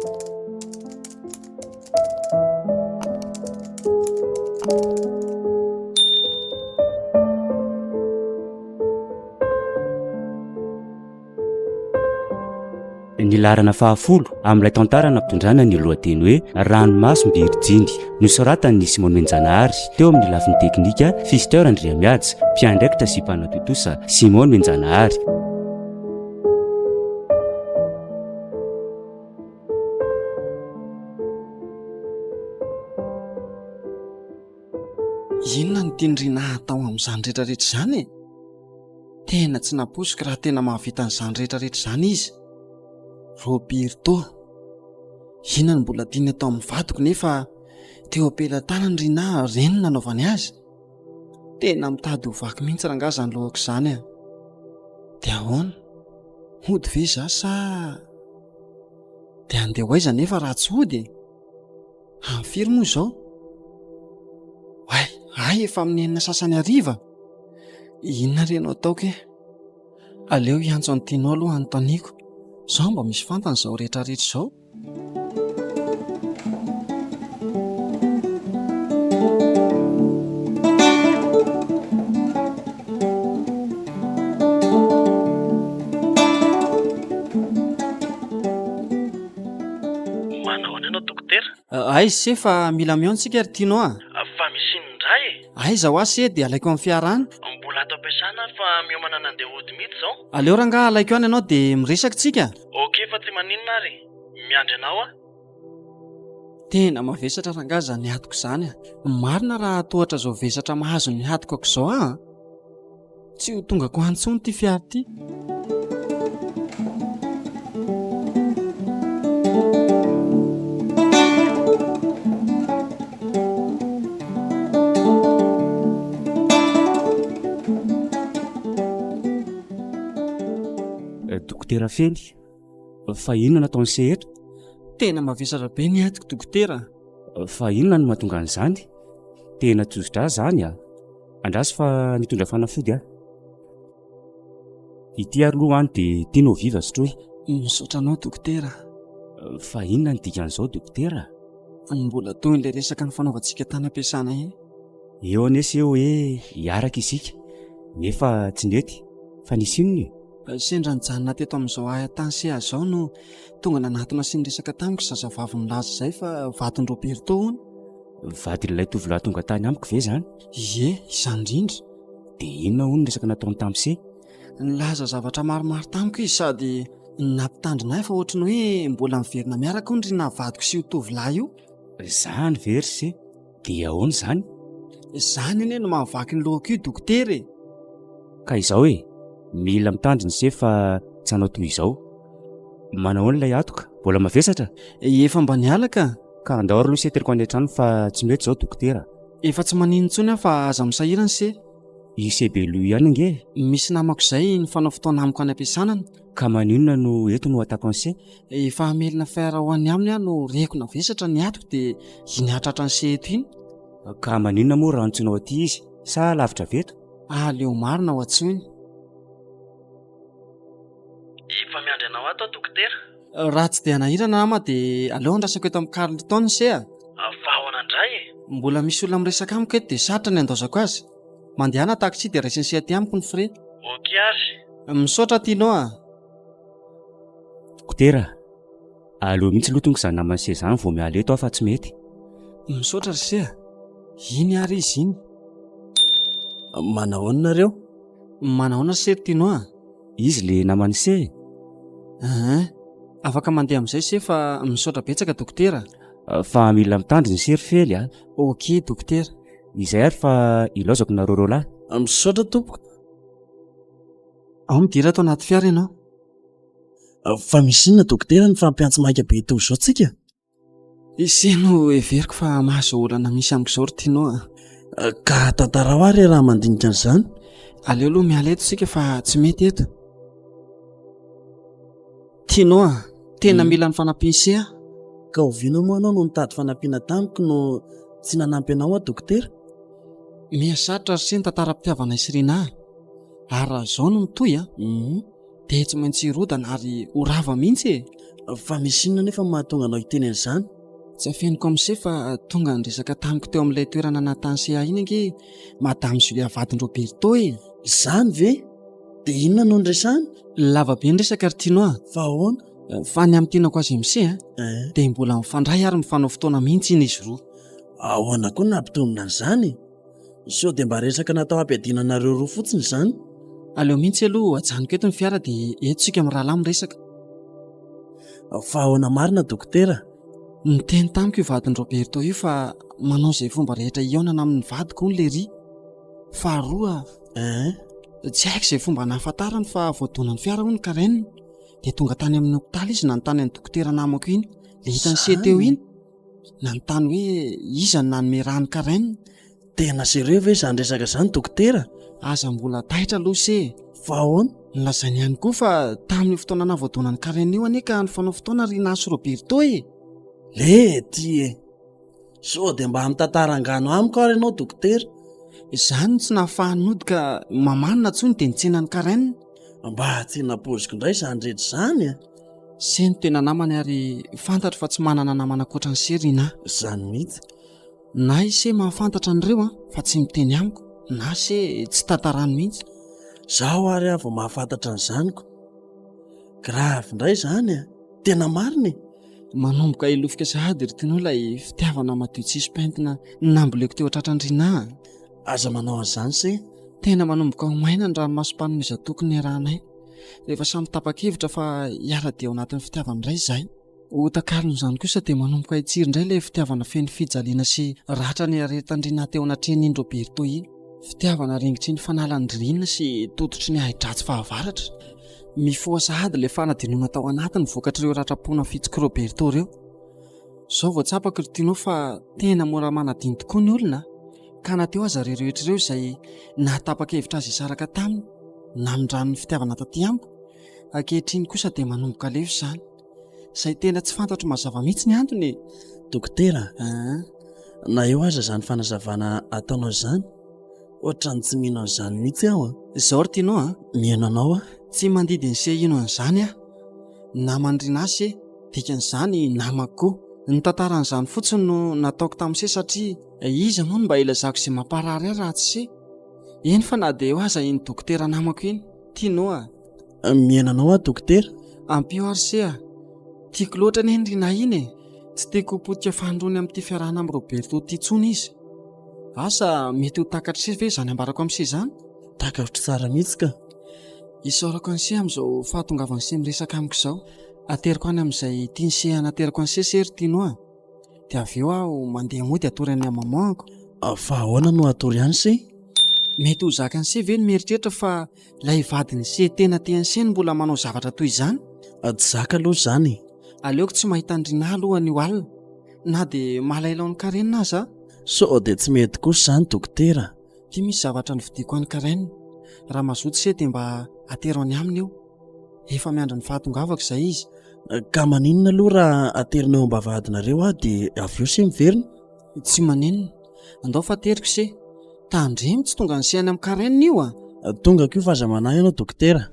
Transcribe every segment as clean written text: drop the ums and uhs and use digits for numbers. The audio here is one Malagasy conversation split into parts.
Ny larana 10 amin'ilay tantara nampitondrana ny lohateny hoe ranomaso Mbirijiny nosoratan'ny Simone Menjanahary teo amin'ny lafiny teknika Fister Andriamiaja, mpiandraikitra sy mpanatotosa Simone Menjanahary. Inona ny tindrina atao amin'izany rehetrarehetra izany e? Tena tsy naposiko raha tena mahavita an'izany rehetrarehetra izany izy. Roberto, inona ny mbola tiany atao amin'ny vadiko nefa teo am-pelantanany ry na reny nanaovany azy. Tena mitady ho vaky mihitsy rangahy izany lohako izany a. Dia ahoana? Hody ve izaho sa dia andeha ho aiza nefa raha tsy hody? Firy moa izao? Ay, efa amin'ny enina sasany hariva. Inona re no ataoko e? Aleo hiantso an'tianao aloha anontaniako. Izao mba misy fantany izao rehetrarehetra izao. Manao anao dokotera? Ay se fa mila mihaontsika ry tianao a. Fa misy indray e. Aiza ho azy dia alaiko amin'ny fiarahana. Mbola ato am-piasana fa miomana nandeha hody mihitsy izao. Aleo rangahy alaiko ihany ianao dia miresaka tsika. Okey, fa tsy maninona ary. Miandry anao a. Tena mavesatra rangahy izany atoko izany a. Marina raha tohatra izao vesatra mahazo ny atoko ako izao a. Tsy ho tongako antsony ity fiara ity. Dokotera Feny, fa inona nataony sehatra? Tena mavesatra be ny atoko dokotera. Fa inona no mahatonga an'izany? Tena tsotra izany a. Andraso fa nitondra fanafody a. Ity aloha any dia tianao viva sotroy. Misaotra anao dokotera. Fa inona ny dikan'izao dokotera? Mbola toy ilay resaka ny fanaovantsika tany am-piasana iny. Eo anefa eo hoe hiaraka isika, nefa tsy nety. Fa nisy inona? Sendra nijanona teto amin'izao tany seha izao no tonga nanatona sy niresaka tamiko zazavavy nilaza izay fa vadin Roberto hono. Vadin'ilay tovolahy tonga tany amiko ve izany? Ie, izany indrindra. Dia inona hono resaka nataony tamin'ise? Nilaza zavatra maromaro tamiko izy sady nampitandrina fa ohatran'ny hoe mbola miverina miaraka hono ry navadiko sy io tovolahy io. Izany very se. Dia ahoana izany? Izany anie no mahavaky ny lohako io dokotera e. Ka izao e, mila mitandrina se fa tsy hanao toy izao. Manao ahoana ilay atoka? Mbola mavesatra? Efa mba nialaka. Ka andao aloha se teriko any an-trano fa tsy mety izao dokotera. Efa tsy maninona intsony aho fa aza misahirana se. Isebelo ihany nge. Misy namako izay nifanao fotoana amiko any am-piasanana. Ka maninona no eto no atako an'se? Efa hamelina fiara ho any aminy aho no reko navesatra ny atoko dia hiniatratra ny se eto iny. Ka maninona moa raha antsoinao aty izy? Sa lavitra veto? Aleo marina ho antsoiny. Efa miandry anao ato dokotera? Raha tsy dia nahirana ama dia aleo andrasako eto amin'ny Carlton se a. Fa ahoana indray e? Mbola misy olona miresaka amiko eto dia sarotra ny andaozako azy. Mandehana taksi dia raisiny se aty amiko ny fre. Okey ary. Misaotra tianao a. Dokotera, aleo mihitsy aloha tonga izany namany se izany vao miala eto aho fa tsy mety. Misaotra ry se a. Iny ary izy iny. Manao nareo? Manao se tianao a? Izy le namany se. Afaka mandeha amin'izay se fa misaotra betsaka dokotera. Fa mila mitandrina se ry Fely a. Okey dokotera. Izay ary fa ilaozako nareo roalahy. Misaotra tompoko. Ao midira ato anaty fiara ianao. Fa misy inona dokotera ny fampiantso maika be teo izao tsika? Iseno everiko fa mahazo olana misy amiko izao ry tianao a. Ka tantara ho ary raha mandinika an'izany. Aleo aloha miala eto sika fa tsy mety eto. Tianao a, tena mila ny fanampiana a. Ka oviana moa anao no nitady fanampiana tamiko no tsy nanampy anao a dokotera? Mihasarotra sy ny tantaram-pitiavana isiriana. Ary raha izao no mitohy a, dia tsy maintsy rodana ary ho rava mihitsy e. Fa misy inona nefa mahatonga anao hiteny an'izany? Tsy afeniko amin'izay fa tonga nyresaka tamiko teo amin'ilay toerana natany seha iny ange Madame Julia vadiny Roberto e. Izany ve? Dia inona no nresahany? Lava be nresaka ry Tino. Fa ahoana? Fa ny amin'ny tianako azy amin'izay dia mbola mifandray ary mifanao fotoana mihitsy iny izy roa. Ahoana koa nampitomina an'izany? Sao dia mba resaka natao hampiadinanareo roa fotsiny izany? Aleo mihitsy aloha ajanoko eto ny fiara dia eto tsika amin'ny rahalahy miresaka. Fa ahoana marina dokotera? Niteny tamiko io vadiny Roberto io fa manao izay fomba rehetra ihaonana amin'ny vadiko ny Lery. Faharoa tsy haiko izay fomba nahafantarany fa voadonany fiara hono Karen. Dia tonga tany amin'ny hopitaly izy nanontany ny dokotera namako iny le hitany seteo iny, nanontany hoe iza ny nanome rano Karen. Tena sereo ve izany resaka izany dokotera? Aza mbola taitra aloha se. Fa ahoana? Nolazainy ihany koa fa tamin'ny fotoana navoadonany Karen io anie ka nifanao fotoana ry Nasy Roberto e. Lety e. Sao dia mba mitantara angano amiko ary ianao dokotera. Izany tsy nahafahan'ody ka mamanina tsony dia nitsenany Karen. Mba tsy napoziko indray izany rehetra izany. Se ny tena namany ary fantatro fa tsy manana namana ankoatra ny Serina. Izany mihitsy. Na ise mahafantatra an'ireo fa tsy miteny amiko, na se tsy tantarany mihitsy. Zaho ary avy mahafantatra an'izanyko. Gravy indray izany tena marina. Manomboka ilofika sahady ry Tino ilay fitiavana madio tsisy pentina namboleko teo an-tratrandrina. Aza manao an'izany se? Tena manomboka ho maina ny ranomasom-panomeza tokony iarahanay. Rehefa samy tapa-kevitra fa hiara-dia ao anatin'ny fitiavana iray izahay. Hotakariny izany kosa dia manomboka hitsiry indray ilay fitiavana feno fijaliana sy ratra ny aretin-drina teo anatrehany iny Roberto iny. Fitiavana ringitry ny fanalan'ny rinina sy tototry ny hai-dratsy fahavaratra. Mifoha sahady ilay fanadinona tao anatiny vokatr'ireo ratra-pona fitsiko Roberto ireo. Izao voatsapako ry Tino fa tena mora manadiny tokoa ny olona. Ka nateo aza ireo rehetr'ireo izay nahatapa-kevitra azy isaraka taminy namindrano ny fitiavana taty amiko. Ankehitriny kosa dia manomboka lefo izany. Izay tena tsy fantatro mazava mihitsy ny antony. Dokotera, na eo aza izany fanazavana ataonao izany? Ohatrany tsy mino an'izany mihitsy aho. Izao ry Tino mino anao tsy mandidy ny se ino an'izany namany Rinasy dikan'izany namako. Ny tantaran'izany fotsiny no nataoko tamin'ny se satria iza moa mba ilazako izay mamparary raha tsy se. Eny fa na dia eo aza iny dokotera namako iny Tino. Mienanao dokotera? Ampio ary se tiako loatra ny Rina iny tsy tiako potika fandrony amin'ity fiarahana amin'ny Roberto ty tsony izy. Asa mety ho takatra se ve izany ambarako amin'ny se izany? Takatro tsara mihitsy ka. Isaorako an'se amin'izao fahatongavan'ny se miresaka amiko izao. Ateriko any amin'izay tiany se anateriko an'se ry Tino dia avy eo aho mandeha mody atory any mamako. Fa ahoana no atory any se? Mety ho zaka an'se ve ny mieritreritra fa ilay vadiny se tena tiany se mbola manao zavatra toy izany? Tsy zaka aloha izany. Aleoko tsy mahita Andrina aloha ny alina na dia malailao ny Karen aza. Sao dia tsy mety kosa izany dokotera. Ty misy zavatra nividiako any Karen. Raha mazoto se dia mba atero any aminy eo. Efa miandry ny fahatongavako izay izy. Ka maninona aloha raha aterinao am-bavahadinareo dia avy eo se miverina? Tsy maninona. Andao fa ateriko se. Tandremo tsy tonga ny se any amin'ny Karen io Tonga ko fa aza manahy ianao dokotera.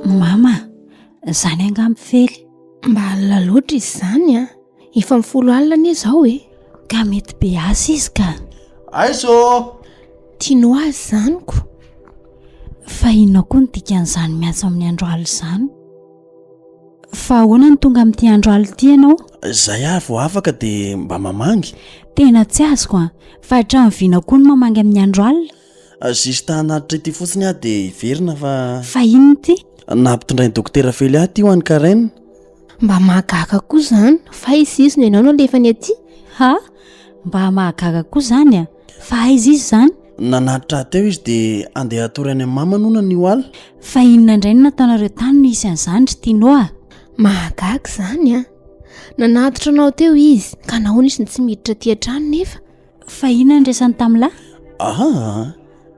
Mama, izany angamy fely. Mba alina loatra izy izany efa mifolo alina anie izao ka mety be asa izy ka. Aiso! Tino azy zaniko. Fa inona koa ny dikan'izany miantso amin'ny andro alina izany? Fa ahoana ny tonga amin'ity andro alina ity ianao? Izay vao afaka dia mba mamangy. Tena tsy azoko fa hatramin'ny viana koa ny mamangy amin'ny andro alina. Zista anatitra ity fotsiny dia hiverina fa... Fa inona ity? Nampitondrainy dokotera Fely ty ho an'ny Karen. Mba mahagaga koa izany fa izy no ianao no lefany aty. Mba mahagaga koa izany fa aiza izy izany? Nanatitra teo izy dia andeha atory any amin'ny mamanona ny alina. Fa inona indray no nataonareo tany no isy an'izany ry Tino Mahagaga izany nanatitra anao teo izy ka nahoana izy tsy miditra aty an-trano nefa. Fa inona ny resany tamin'lahy?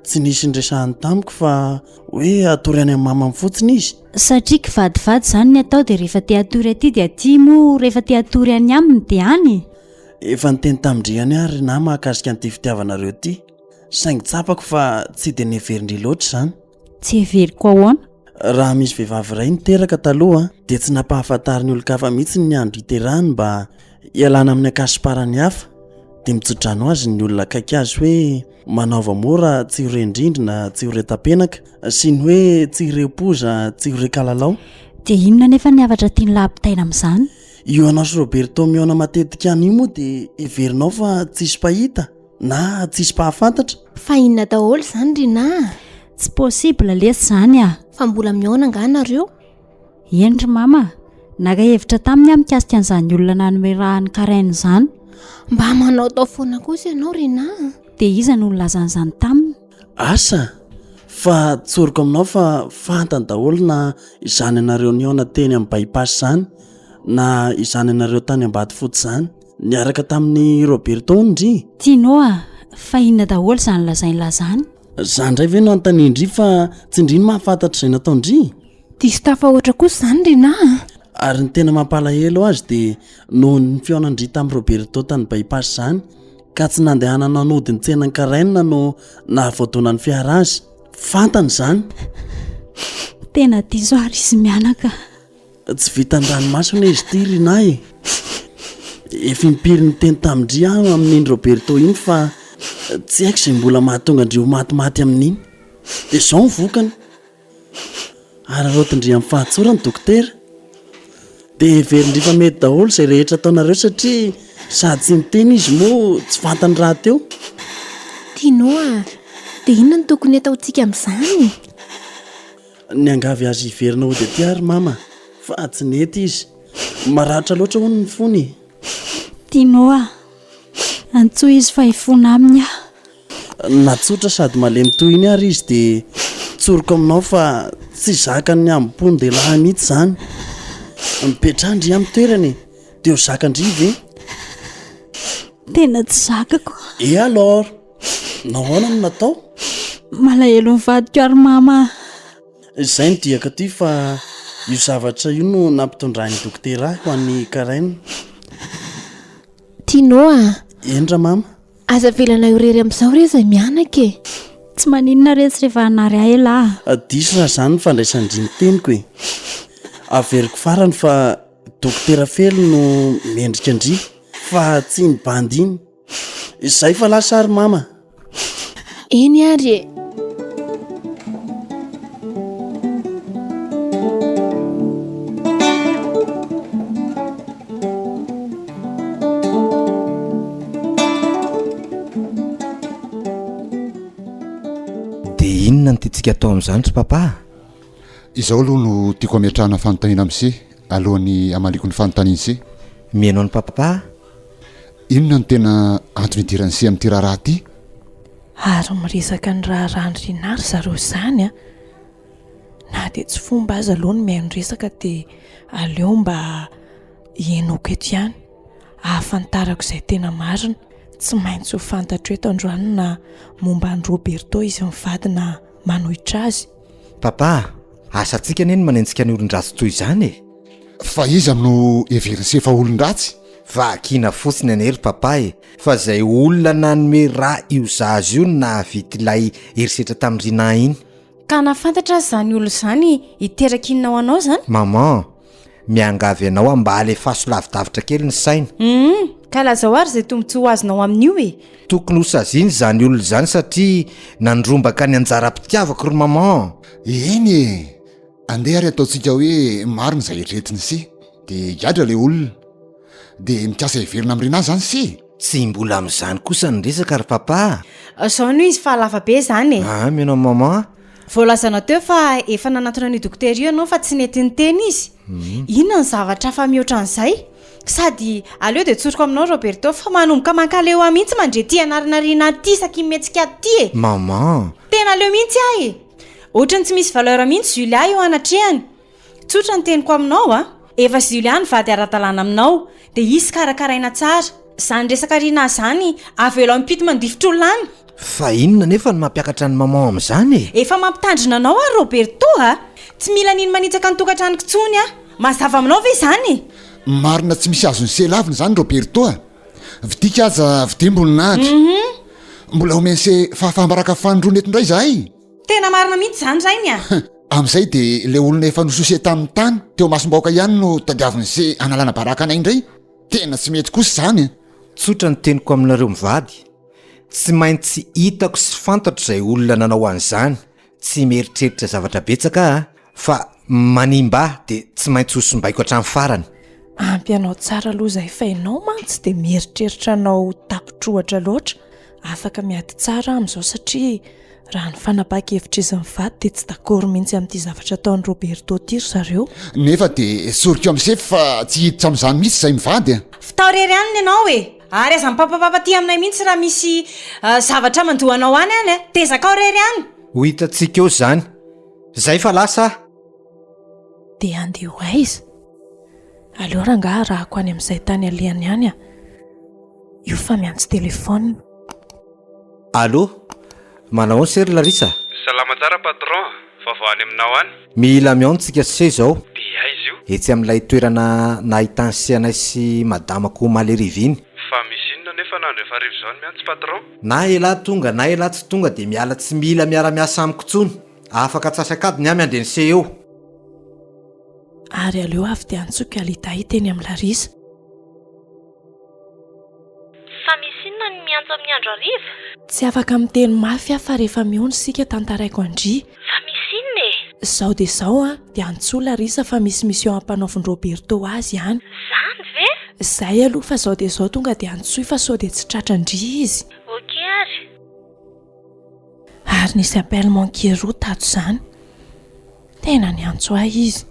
tsy nisy nresahany tamiko fa hoe atory any amin'ny mamany fotsiny izy. Satria kivadivady zany ny atao dia rehefa te atory aty dia aty moa rehefa te atory any aminy dia any. Efa niteny tamindriany ary na mahakasika an'ity fitiavanareo ity, saingy tsapako fa tsy dia neverindry loatra izany. Tsy heveriko ahoana? Raha misy vehivavy iray niteraka taloha dia tsy nampahafantariny olon-kafa mihitsy ny andro hiterahany mba hialana amin'ny akasiparany hafa, dia mitsodrano azy ny olona akaiky azy hoe manaova mora tsy horendrindrina, tsy horetam-penaka sy ny hoe tsy hirepoza, tsy horekalalao. Dia inona nefa ny havatra tiany lampitaina amin'izany? Io anao sy Roberto mihaona matetika any io moa dia heverinao fa tsisy pahita na tsisy pahafantatra. Fa inona daholo izany Rina? Tsy possible lesy izany a. Fa mbola mihaona nga nareo? Endry mama, naka hevitra taminy aho mikasika an'izany olona nanomerahan'ny karainy izany. Mba manao tao foana kosa ianao Rina? Dia iza no nolazan'izany taminy? Asa fa tsoriko aminao fa fantany daholo na izany anareo nihaona teny amin'ny bypass izany na izany anareo tany ambady fotsy izany niaraka tamin'ny Roberto ndry. Tianao a, fa inona daholo izany lazainy lazany? Izany indray ve no antanindry fa tsy indry ny mahafantatra izay nataondry? Diso tafahoatra kosa izany Rina? Ary ny tena mampalahelo azy dia noho ny fihaonandry tamin'ny Roberto tany bypass izany ka tsy nandehana nanody ny tsenany karaina no nahavoadonany fiara azy. Fantany izany. Tena diso ary izy mianaka. Tsy vitany ranomasina izy ity Rina e. Efa impiry ny teny tamindry aho amin'iny Roberto iny fa tsy haiko izay mbola mahatonga andreo matimaty amin'iny. Dia izao ny vokany. Ary raotindry amin'ny fahatsorany dokotera. Dia heverindry fa mety daholo izay rehetra ataonareo satria sady tsy miteny izy moa tsy fantany raha teo. Tianoa, dia inona no tokony ataontsika amin'izany? Ny angavy azy hiverina ody aty ary mama, fa tsy nety izy. Maratra loatra hono ny fony. Tianao a, antsoa izy fa hifona aminy aho. Natsotra sady malemy toy iny ary izy dia tsoriko aminao fa tsy zakany ambony dia lahy mihitsy izany. Mipetrandry amin'ny toerany dia ho zakandry ve? Tena tsy zakako. Alors, nahoana no natao? Malahelo mivadiko ary mama. Izay ny diaka ty fa io zavatra io no nampitondrany dokotera ho an'ny karaina. Tianoa, Endra mama? aza velana iorery amin'izao reza mianaka e. Tsy maninona retsy rehefa hanary ahy elahy. Diso raha izany ny fandraisandry ny teniko e. Averiko farany fa dokotera Felo no mendrika andry fa tsy ny bandy iny. Izay fa lasa ary mama. Eny ary e. Dia inona ny tiantsika atao amin'izany ry papa? Izao aloha no tiako ametrahana fanontaniana amin'isi alohan'ny amaliko ny fanontaniana isi. Mihainao ny papa? Inona no tena antony idirany si amin'ity raharaha ity? Ary miresaka ny raharahany Rinary zareo izany a. Na dia tsy fomba azy aloha ny mihaino resaka dia aleo mba hiainoko eto ihany. Ahafantarako izay tena marina. Tsy maintsy ho fantatro eto androany na momba ny Roberto izy mivady na manohitra azy. Papa, asantsika neny manenjika ny olon-dratsy toy izany e. Fa izy no heveriny si efa olon-dratsy. Vakina fotsiny anery papa e. Fa izay olona nanome raha io zazy io na vity ilay herisetra tamin'ny Rina iny. Ka nafantatra izany olo izany hiteraka inona ho anao izany? Maman, miangavy anao ambale fahasolavidavitra kely ny saina. Ka lazao ary izay tombontsoa ho azonao amin'io e. Tokony ho saziany izany olona izany satria nandrombaka ny anjara-pitiavako ry maman. Eny e, andeha ary ataontsika hoe marina izay eritreretiny si dia hiadra ilay olona dia mikasa heverina amin'ny Rina izany si. Tsy mbola amin'izany kosa ny resaka ry papa. Zao no izy fa lava be izany e. Mianao maman. Voalazanao teo fa efa nanatona ny dokotera io ianao fa tsy nety ny teny izy. Inona ny zavatra fa mihoatra an'izay? Sady aleo dia tsoriko aminao Roberto fa manomboka mankaleo ahy mihitsy mandrety anarina Rina ty saky mihetsika ty e. Maman, tena aleo mihitsy ahy e. Ohatrany tsy misy valeur mihitsy Julia io anatrehany. Tsotra ny teniko aminao a. Efa Julia ny vady ara-dalàna aminao dia izy karakaraina tsara. Izany resaka Rina izany avela ampito mandifotra olona any. fa inona nefa ny mampiakatra ny maman amin'izany e efa mampitandrina anao a Roberto a tsy mila niny manitsaka ny tokantranoko tsony a mazava aminao ve izany marina tsy misy azony selavina izany Roberto a vidika aza vidimbolonahatra mbola homensy fahafambaraka fanondroa netondray zahay tena marina mihitsy izany zay a amin'izay dia le olona efa nosose tamin'ny tany teo masom-baoka ihany no tadiaviny se analana baraka anay indray tena tsy mety kosa izany tsotra ny teniko aminareo mivady tsy maintsy hitako sy fantatro izay olona nanao an'izany tsy mieritreritra zavatra betsaka fa manimba dia tsy maintsy hosombaiko hatramin'ny farany ampy anao tsara aloha izay fa ianao mantsy dia mieritreritra anao tapitrohatra loatra afaka miady tsara amin'izao satria raha ny fanapaka-hevitra izy mivady dia tsy dakoro mihitsy amin'ity zavatra ataon'ny Roberto ty ry zareo nefa dia soriko amin'isefy fa tsy hiditra amin'izany mihitsy izay mivady fitaorery aniny ianao e ary aza mipapapapaty aminay mihitsy raha misy zavatra mandohanao any any tezaka ao rery any ho hitantsika eo izany izay fa lasa dia andeha ho aiza aleo rangaha rahako any amin'izay tany alehany any io fa miantsy telefona allo manao sery Larisa salama tsara patron vaovao any aminao any mila miaontsika se zao dia aiza io etsy amin'ilay toerana nahitany sianay sy madamako Maleriviny fa misy inona nefa nandro efa rivo izao ny miantsy patron na ela tonga na ela tsy tonga dia miala tsy mila miara-miasa amiko tsony afaka tsasakadiny a miandreny se eo ary aleo avy dia antsoika alitahy teny amin'ny Larisa fa misy inona ny miantso amin'ny andro ariva tsy afaka miteny mafy fa rehefa miony sika tantaraiko andry fa misy inona zao dia zao dia antsoa Larisa fa misy eo ampanaovin' Roberto azy ihany zany ve zay aloha fa zao dia zao tonga dia antsoy fa sao dia tsy tratrandry izy ok ary nisy appel manqué roa tato izany tena ny antso ahy izy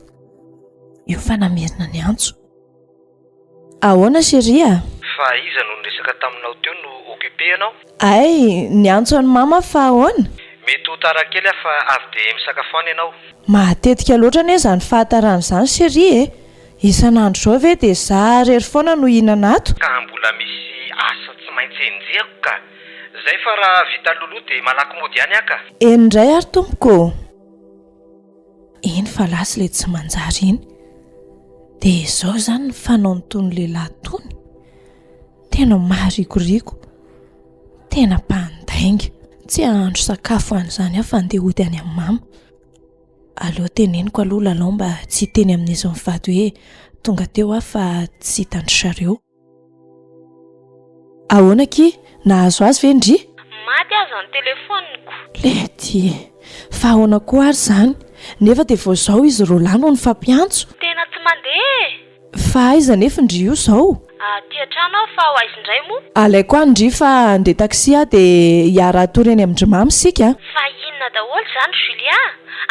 io fa namerina ny antso ahoana chérie fa iza no resaka taminao teo no occupé ianao ay ny antso any mama fa ahoana mety ho tara kely fa avy dia misakafoana ianao matetika loatra anie izany fahatarana izany chérie isan'andro zao ve dia za rery foana no hihinana ato ka mbola misy asa tsy maintsy enjehako ka zay fa raha vita loloha dia malaky mody ihany aka enindray ary tompoko iny fa lasy le tsy manjary iny dia izao izany ny fanao ny tony lehilahy tony tena maharikoriko tena mpandainga tsy hahandro sakafo an'izany aho fa andeha hody any amin'ny mama aleo teneniko aloha lalao mba tsy teny amin'izy mivady hoe tonga teo aho fa tsy hitandry zareo ahoana ki nahazo azy ve ndry maty azo ny telefoniko lety fa ahoana koa ary izany nefa dia vao izao izy roa no ny fampiantso tena tsy mandeha fa aiza nefa ndry io izao tiatrano aho fa ho aiza indray moa alaiko any ndry fa andeha taksi dia hiara toreny amin'drimamy sika fa inona daholo izany Julia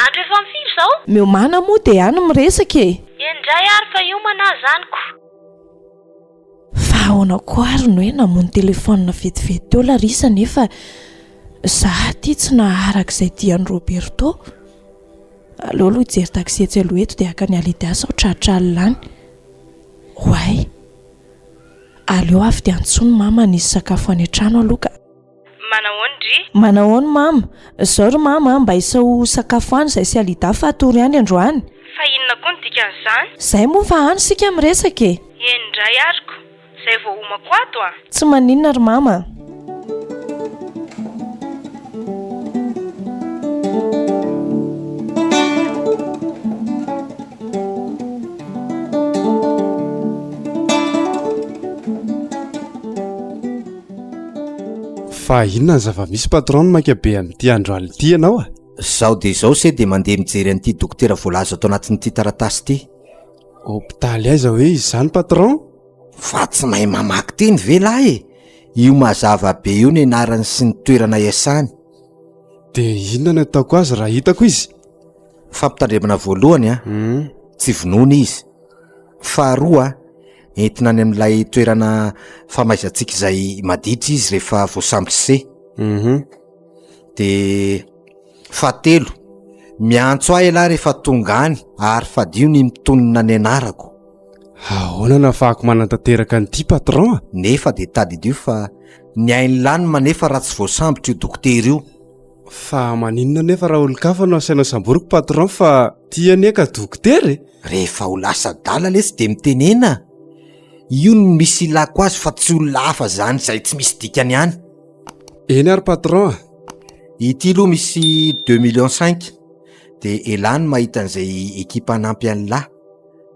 andro efa mifiry izao miomana moa dia any miresaka endray ary fa io manahy zaniko fa ahoana koa ary no hoe namony telefona vetivety teo Larisa nefa za ty tsy naharaka izay dian'ny Roberto aleo aloha hijery taksi etsy aloha eto dia aka ny alidiasa ao tratralilany hoay aleo avy dia antsony mama nisy sakafo any an-trano aloha ka manahoana ndry manahoana mama izao ry mama mba hisaho sakafo any izay sy alida fa atory any androany fa inona koa ny dikan'izany izay moa fa any sika miresaka endray ariko izay vao homako ato tsy maninona ry mama fa inona ny zava-misy patron makabe amin'ity andro aly ity ianao zao dia izao se dia mandeha mijery an'ity dokotera voalaza atao anatin'ity taratasy ity hôpitaly aiza hoe izy izany patron fa tsy mahay mamaky teny ve lahy io mazava be io ny anarany sy ny toerana iasany dia inona ny ataoko azy raha hitako izy fampitandremana voalohany tsy vonoana izy faharoa entina any amin'ilay toerana famaizantsika izay maditra izy rehefa voasambotra se dia fahatelo miantso ahy lahy rehefa tonga any ary fadio ny mitonina ny anarako ahoana nafahako manantanteraka an'ity patron nefa de tadidio fa ny ainy lanima nefa raha tsy voasambotra io dokotera io. fa maninona nefa raha olo-kafa no asaina samboriko patron fa tiany eka dokotera e. Rehefa ho lasa dala le tsy de mitenena io no misy ilako azy fa tsy olona hafa zany zay tsy misy dikany ihany. Eny ary patron ity loha misy 2,5 millions de elany mahita an'izay ekipa nampy an'lahy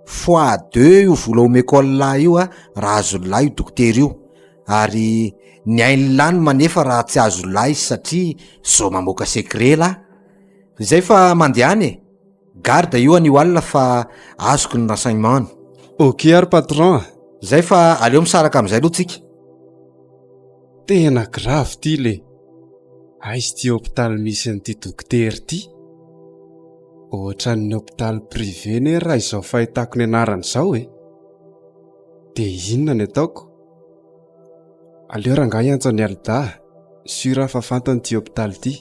x2 io vola omeko lahy io a raha azo lahy io dokotera io, ary ny ainy lanima nefa raha tsy azo lahy izy satria zao mamoaka secret lahy. Zay fa mandehany e, garda io anio alina fa azoko ny renseignement. ok ary patron zay fa aleo misaraka amin'izay aloha tsika. tena grave ty le aizy ty hôpitaly misy an'ity dokotera ty ohatra ny hôpitaly privé ne raha izao fahitako ny anarany izao e. de inona ny ataoko? aleo raha ngahy antso ny alda sura fa fantany ty hôpitaly ty.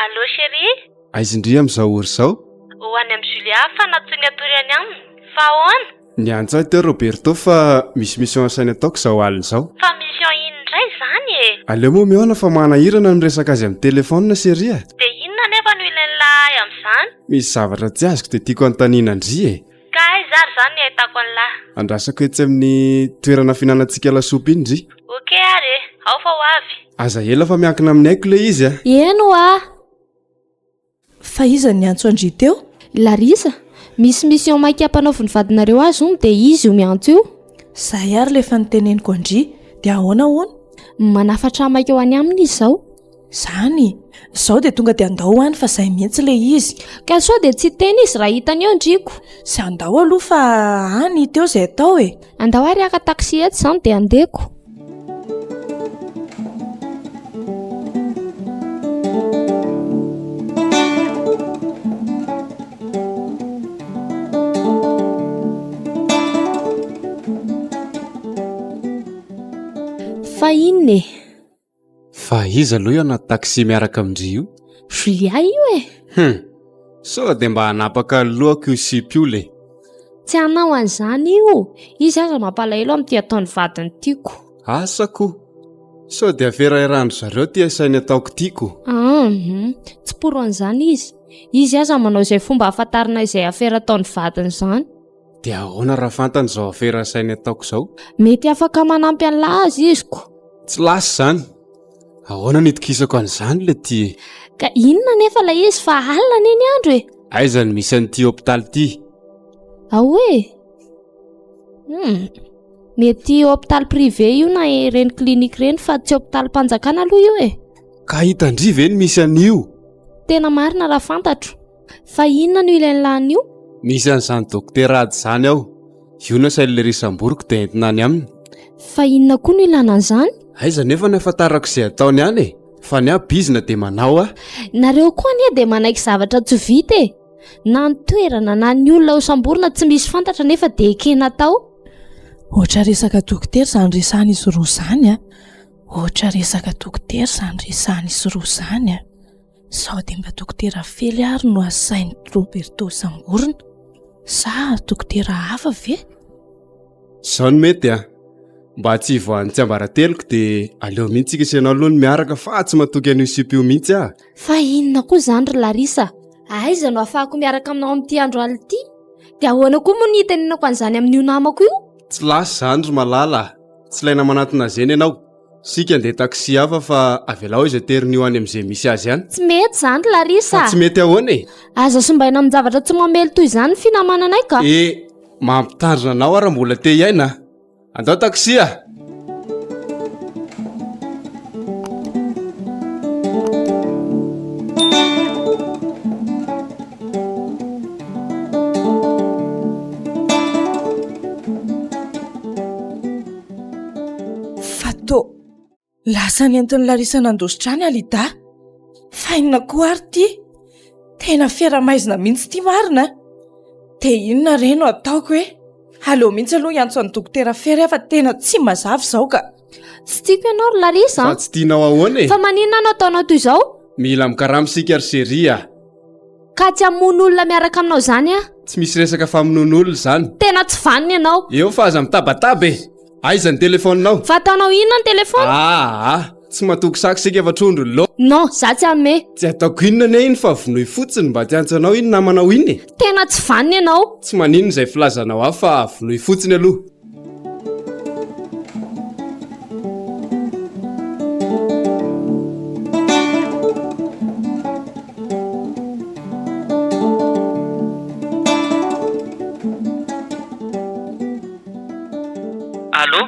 Allô chérie? Aizindria amin'izao ory izao? Ho any amin'ny Julia fa natsony atoriany aminy. Fa ahoana? Ny antso teo Roberto fa misy mission asainy ataoko izao alina izao. Fa mission ino indray izany e? Aleo moa mihoana fa manahirana no resaka azy amin'ny telefônina seria. De inona nefa no ilainy lahy amin'izany? Misy zavatra tsy azoko de tiako anontaniana ndry e. Ka aiza ary zany no ahitako an'lahy? Andrasako etsy amin'ny toerana finanantsika lasopy iny ndry. Ok ary e, ao fa ho avy. Aza ela fa miankina amin'ny aiko le izy a. Eno a? Fa iza ny antso andry teo? Larisa, misy mission maika ampanaoviny vadinareo azy ony de izy io miantso io. Zay ary le fa niteneniko andry, de ahoana hoana? Manafatra maika ho any aminy izy zao. Zany, zao de tonga de andao any fa zay mihitsy le izy. Ka sao de tsy teny izy raha hitany eo ndriko. Sy andao aloha fa any teo zay atao e. Andao ary aka taxi eto zany de andeko. Fa inona e? Fa iza aloha io anaty taxi miaraka amindry io? Julia io e? So de mba hanapaka lohako io sipy io le. Tsy hanao an'izany io. Izy aza mampalahelo amin'ity ataony vadiny tiako. Asako. So de aferaherandro zareo ty asainy ataoko tiako. Tsy poro an'izany izy. Izy aza manao izay fomba ahafantarina izay afera ataony vadiny izany. De ahoana raha fantany zao afera asainy ataoko zao? Mety afaka manampy an'lahy azy iziko. Tsy lasy zany. Ahoana nitokisako an'izany le ty? Ka inona nefa la izy fa alina neny andro e? Aiza ny misy an'ity hôpitaly ty? Ahoe? Mety hôpitaly privé io na reny klinika reny fa tsy hôpitaly mpanjakana aloha io e. Ka hitandry ve ny misy an'io? Tena marina raha fantatro. Fa inona no ilainy lany io? Misy an'izany dokotera ady zany aho. Io na saily le risamboriko de entina any aminy. Fa inona koa no ilana an'izany? Aiza nefa nahafantarako izay ataony any e. Fa ny abizina de manao a. Nareo koa anie de manaiky zavatra tsy vita e. Na ny toerana na ny olona ho samborina tsy misy fantatra nefa de ekena tao. Ohatra resaka dokotera zany resahana izy roa zany a. Ohatra resaka dokotera zany resahana izy roa zany a. Sao de mba dokotera fely ary no asainy Roberto samborina. Sa dokotera hafa ve? Sao ny mety a. Mba tsy voan'ny tsy ambarateloko de aleo mihitsy tsika isanao aloha ny miaraka fa tsy matoky an'io sipio mihitsy a. Fa inona koa zany ry Larisa? Aiza no ahafahako miaraka aminao amin'ity andro alina ity? De ahoana koa moa ny hitenenako an'izany amin'io namako io? Tsy lasy zany ry malala. Tsy laina manatona zeny ianao. Sika andeha taxi hafa fa avelao izy aterin'io any amin'izay misy azy ihany. Tsy mety zany ry Larisa. Fa tsy mety ahoana e? Aza sombaina amin'ny zavatra tsy mamely toy izany finamananay ka. Mampitandrina anao ara mbola te iaina. Andao taxi a. Fato. Lasa ny entiny Larisa nandositrany alida. Fa inona koa ary ty? Tena fiara-maizina mihitsy ty marina. De inona reno ataoko e? Aleo mihitsy aloha iantso ny dokotera fery fa tena tsy mazava zao ka. Tsy tiako ianao ry Larisa. Fa tsy tianao ahoana e? Fa maninona no ataonao toy izao? Mila mikaramy sika ry seria. Ka tsy hamono olona miaraka aminao zany a? tsy misy resaka famonon'olona zany. Tena tsy vaniny ianao. Eo fa aza mitabataba e. Aiza ny telefoninao? Fataonao inona ny telefona? Tsy matokisaky sika efa trondro lo. Non, za tsy ame. Tsy ataoko inona ne iny fa vonoy fotsiny mba tiantsanao iny na manao iny e. Tena tsy vaniny ianao. Tsy manino izay filazanao aho fa vonoy fotsiny aloha. Allô,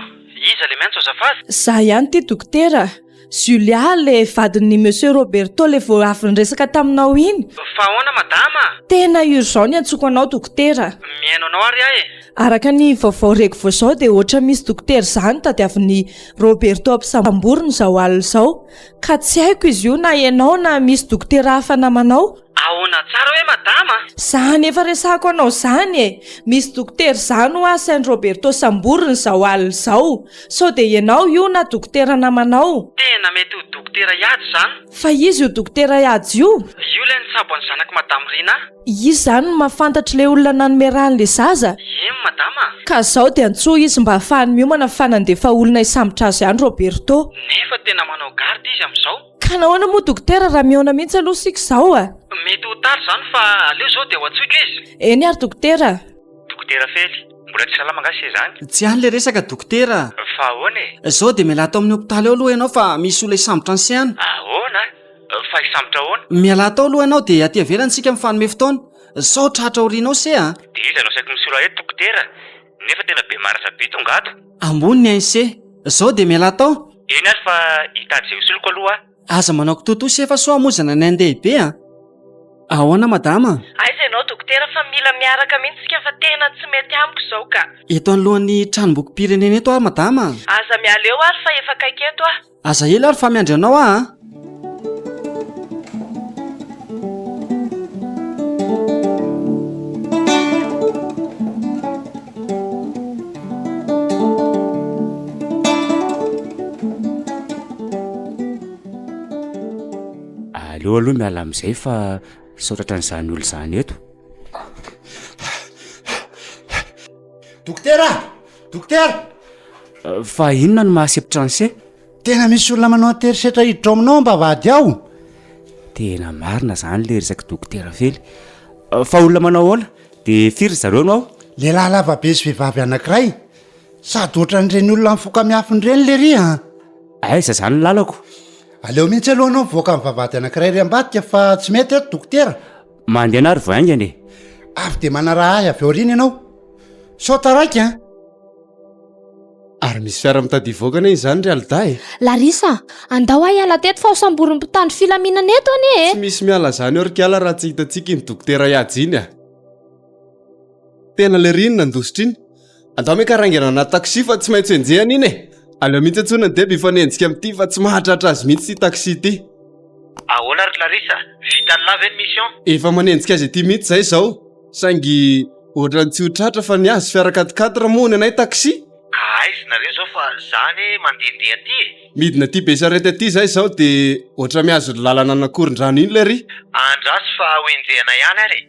iza le miantso azafady? Za ihany ty dokotera. Julia le vadin'ny monsieur Roberto le vao avy niresaka taminao iny. Fa ahoana madama? Tena urgent ny antsoko anao dokotera. Miaino anao ary ahy e. Araka ny vaovao reko vo zao dia ohatra misy dokotera zany tadiavin'ny Roberto ampisamborony zao alina zao, ka tsy haiko izy io na ianao na misy dokotera hafa namanao. Ahoana tsara hoe madama? Zany efa resahako anao zany e. Misy dokotera zany ho Saint Roberto samborony zao alina zao. Sao dia ianao io na dokotera namanao? Tena mety ho dokotera Iady zany. Fa izy io dokotera Iady io? Io le nitsabo ny zanako madame Rina. Izy zany no mahafantatra le olona nanomeran'le zaza. Ino madama? Ka zao dia antsoa izy mba ahafahany miomana fanandefa olona hisambotra azy ihany Roberto. Nefa tena manao garde izy amin'izao. Ka nahoana moa dokotera raha miona mihitsy aloha sika zao a? Mety ho tary zany fa aleo zao dia ho atsoika izy. Eny ary dokotera. Dokotera Fely, mbola tsy salama ngasy zany? Tsy any le resaka dokotera. Fa ahoana e? Zao dia miala tao amin'ny hopitaly ao aloha ianao fa misy olona hisambotra ny siany. Ahoana? Fa hisambotra ahoana? Miala tao aloha ianao dia aty avelany sika mifanome fotoana. Sao tratra aorianao se a? Dia izy anao saiko misolo eto dokotera. Nefa tena be maratra be tongato. Ambony ny ainse. Zao dia miala tao. Eny ary fa hitady izay hosoloko aloha. Aza manao kitoto se fa soa mozana ny andehibe a. Ahoana madama? Aiza ianao dokotera fa mila miaraka mihitsy sika fa tena tsy mety amiko izao ka. Eto anolohan'ny tranomboky pirenena eto a madama. Aza miala eo ary fa efa kaiky eto a. Aza ela ary fa miandry anao a. Aleo aloha miala amin'izay fa saoratra n'izany olo zany eto. Dokotera! Dokotera! Fa inona no mahasepitra an'se? Tena misy olona manao terisetra hiditra ao aminao mba vady ao. Tena marina zany le resaka dokotera Fely. Fa olona manao ahoana? Dia firy zareo no ao? Lehilahy lava be sy vehivavy anankiray. Sady ohatran'ireny olona mifoka miafin-dreny le ry a. Aiza zany ny lalako? Aleo mihitsy aloha anao mivoaka amin'ny vavahady anankiray ry ambadika fa tsy mety eto dokotera. Mandeha anary voaingany e. Avy dia manaraha ahy avy aoriana ianao. Sao taraiky a. Ary misy fiara mitady voaka ane izany ry alda e. Larisa, andao ahy hiala teto fa ho samboriny mpitandro filaminana eto ane e. Tsy misy miala zany orikala raha tsy hitantsika iny dokotera Iady iny a. Tena le riny nandositra iny. Andao me karangana na taksi fa tsy maintsy enjehana iny e. Aleo mihitsy antsona ny deby ifanenjika amin'ity fa tsy mahatratra azy mihitsy sy taksi ity. Ahoana ry Larisa? Vita ny lava ny mission? Efa manenjika azy ity mihitsy zay zao. Saingy ohatrany tsy ho tratra fa ny azy fiara 4x4 moa ny anay taksi. Aizy nareo zao fa zany mandehandeha aty e. Midina aty be sarety aty zay zao dia ohatra mihazo lalana anakorin-drano iny le ry. Andraso fa hoenjehana ihany ary.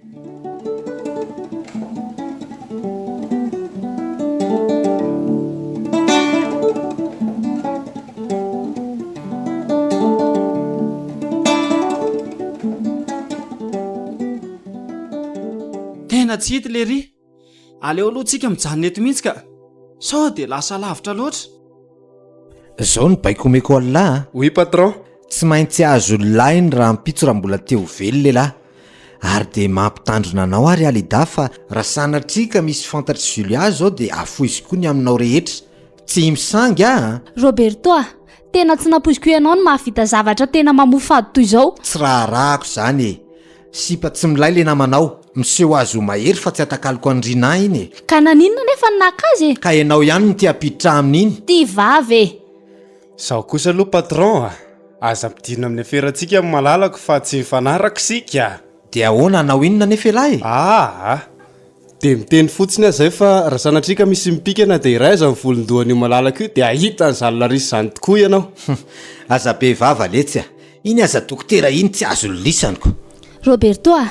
Tena tsy hity le ry. Aleo aloha tsika mijanona eto mihitsy ka. Sao dia lasa lavitra loatra. Zao ny baiko omeko alina. Oui patron. Tsy maintsy azo lainy raha mpitso raha mbola teo vely lehilahy. Ary dia mampitandrona anao ary alida fa raha sanatrika misy fantatry Julia zao dia afo izy koa ny aminao rehetra. Tsy misangy a. Roberto a, tena tsy napoiziko ianao no mahavita zavatra tena mamofady toy izao. Tsy raharahako zany e. Sipa tsy milay le namanao. Miseho azo mahery fa tsy atakaliko andrina iny e. Ka naninona nefa ny nakazy e? Ka ianao ihany no tia-piditra amin'iny. Ty vavy e. Sao kosa aloha patron a. Aza ampidirina amin'ny aferantsika amin'ny malalako fa tsy mifanaraka sika. Dia ahoana anao inona nefa elahy? Dia miteny fotsiny aza fa raha sanatrika misy mipikana dia iray aza amin'ny volondohan'io malalaka io dia ahita an'izany Larisa zany tokoa ianao. Aza be vava letsy a. Iny aza dokotera iny tsy azo lisaniko. Roberto a,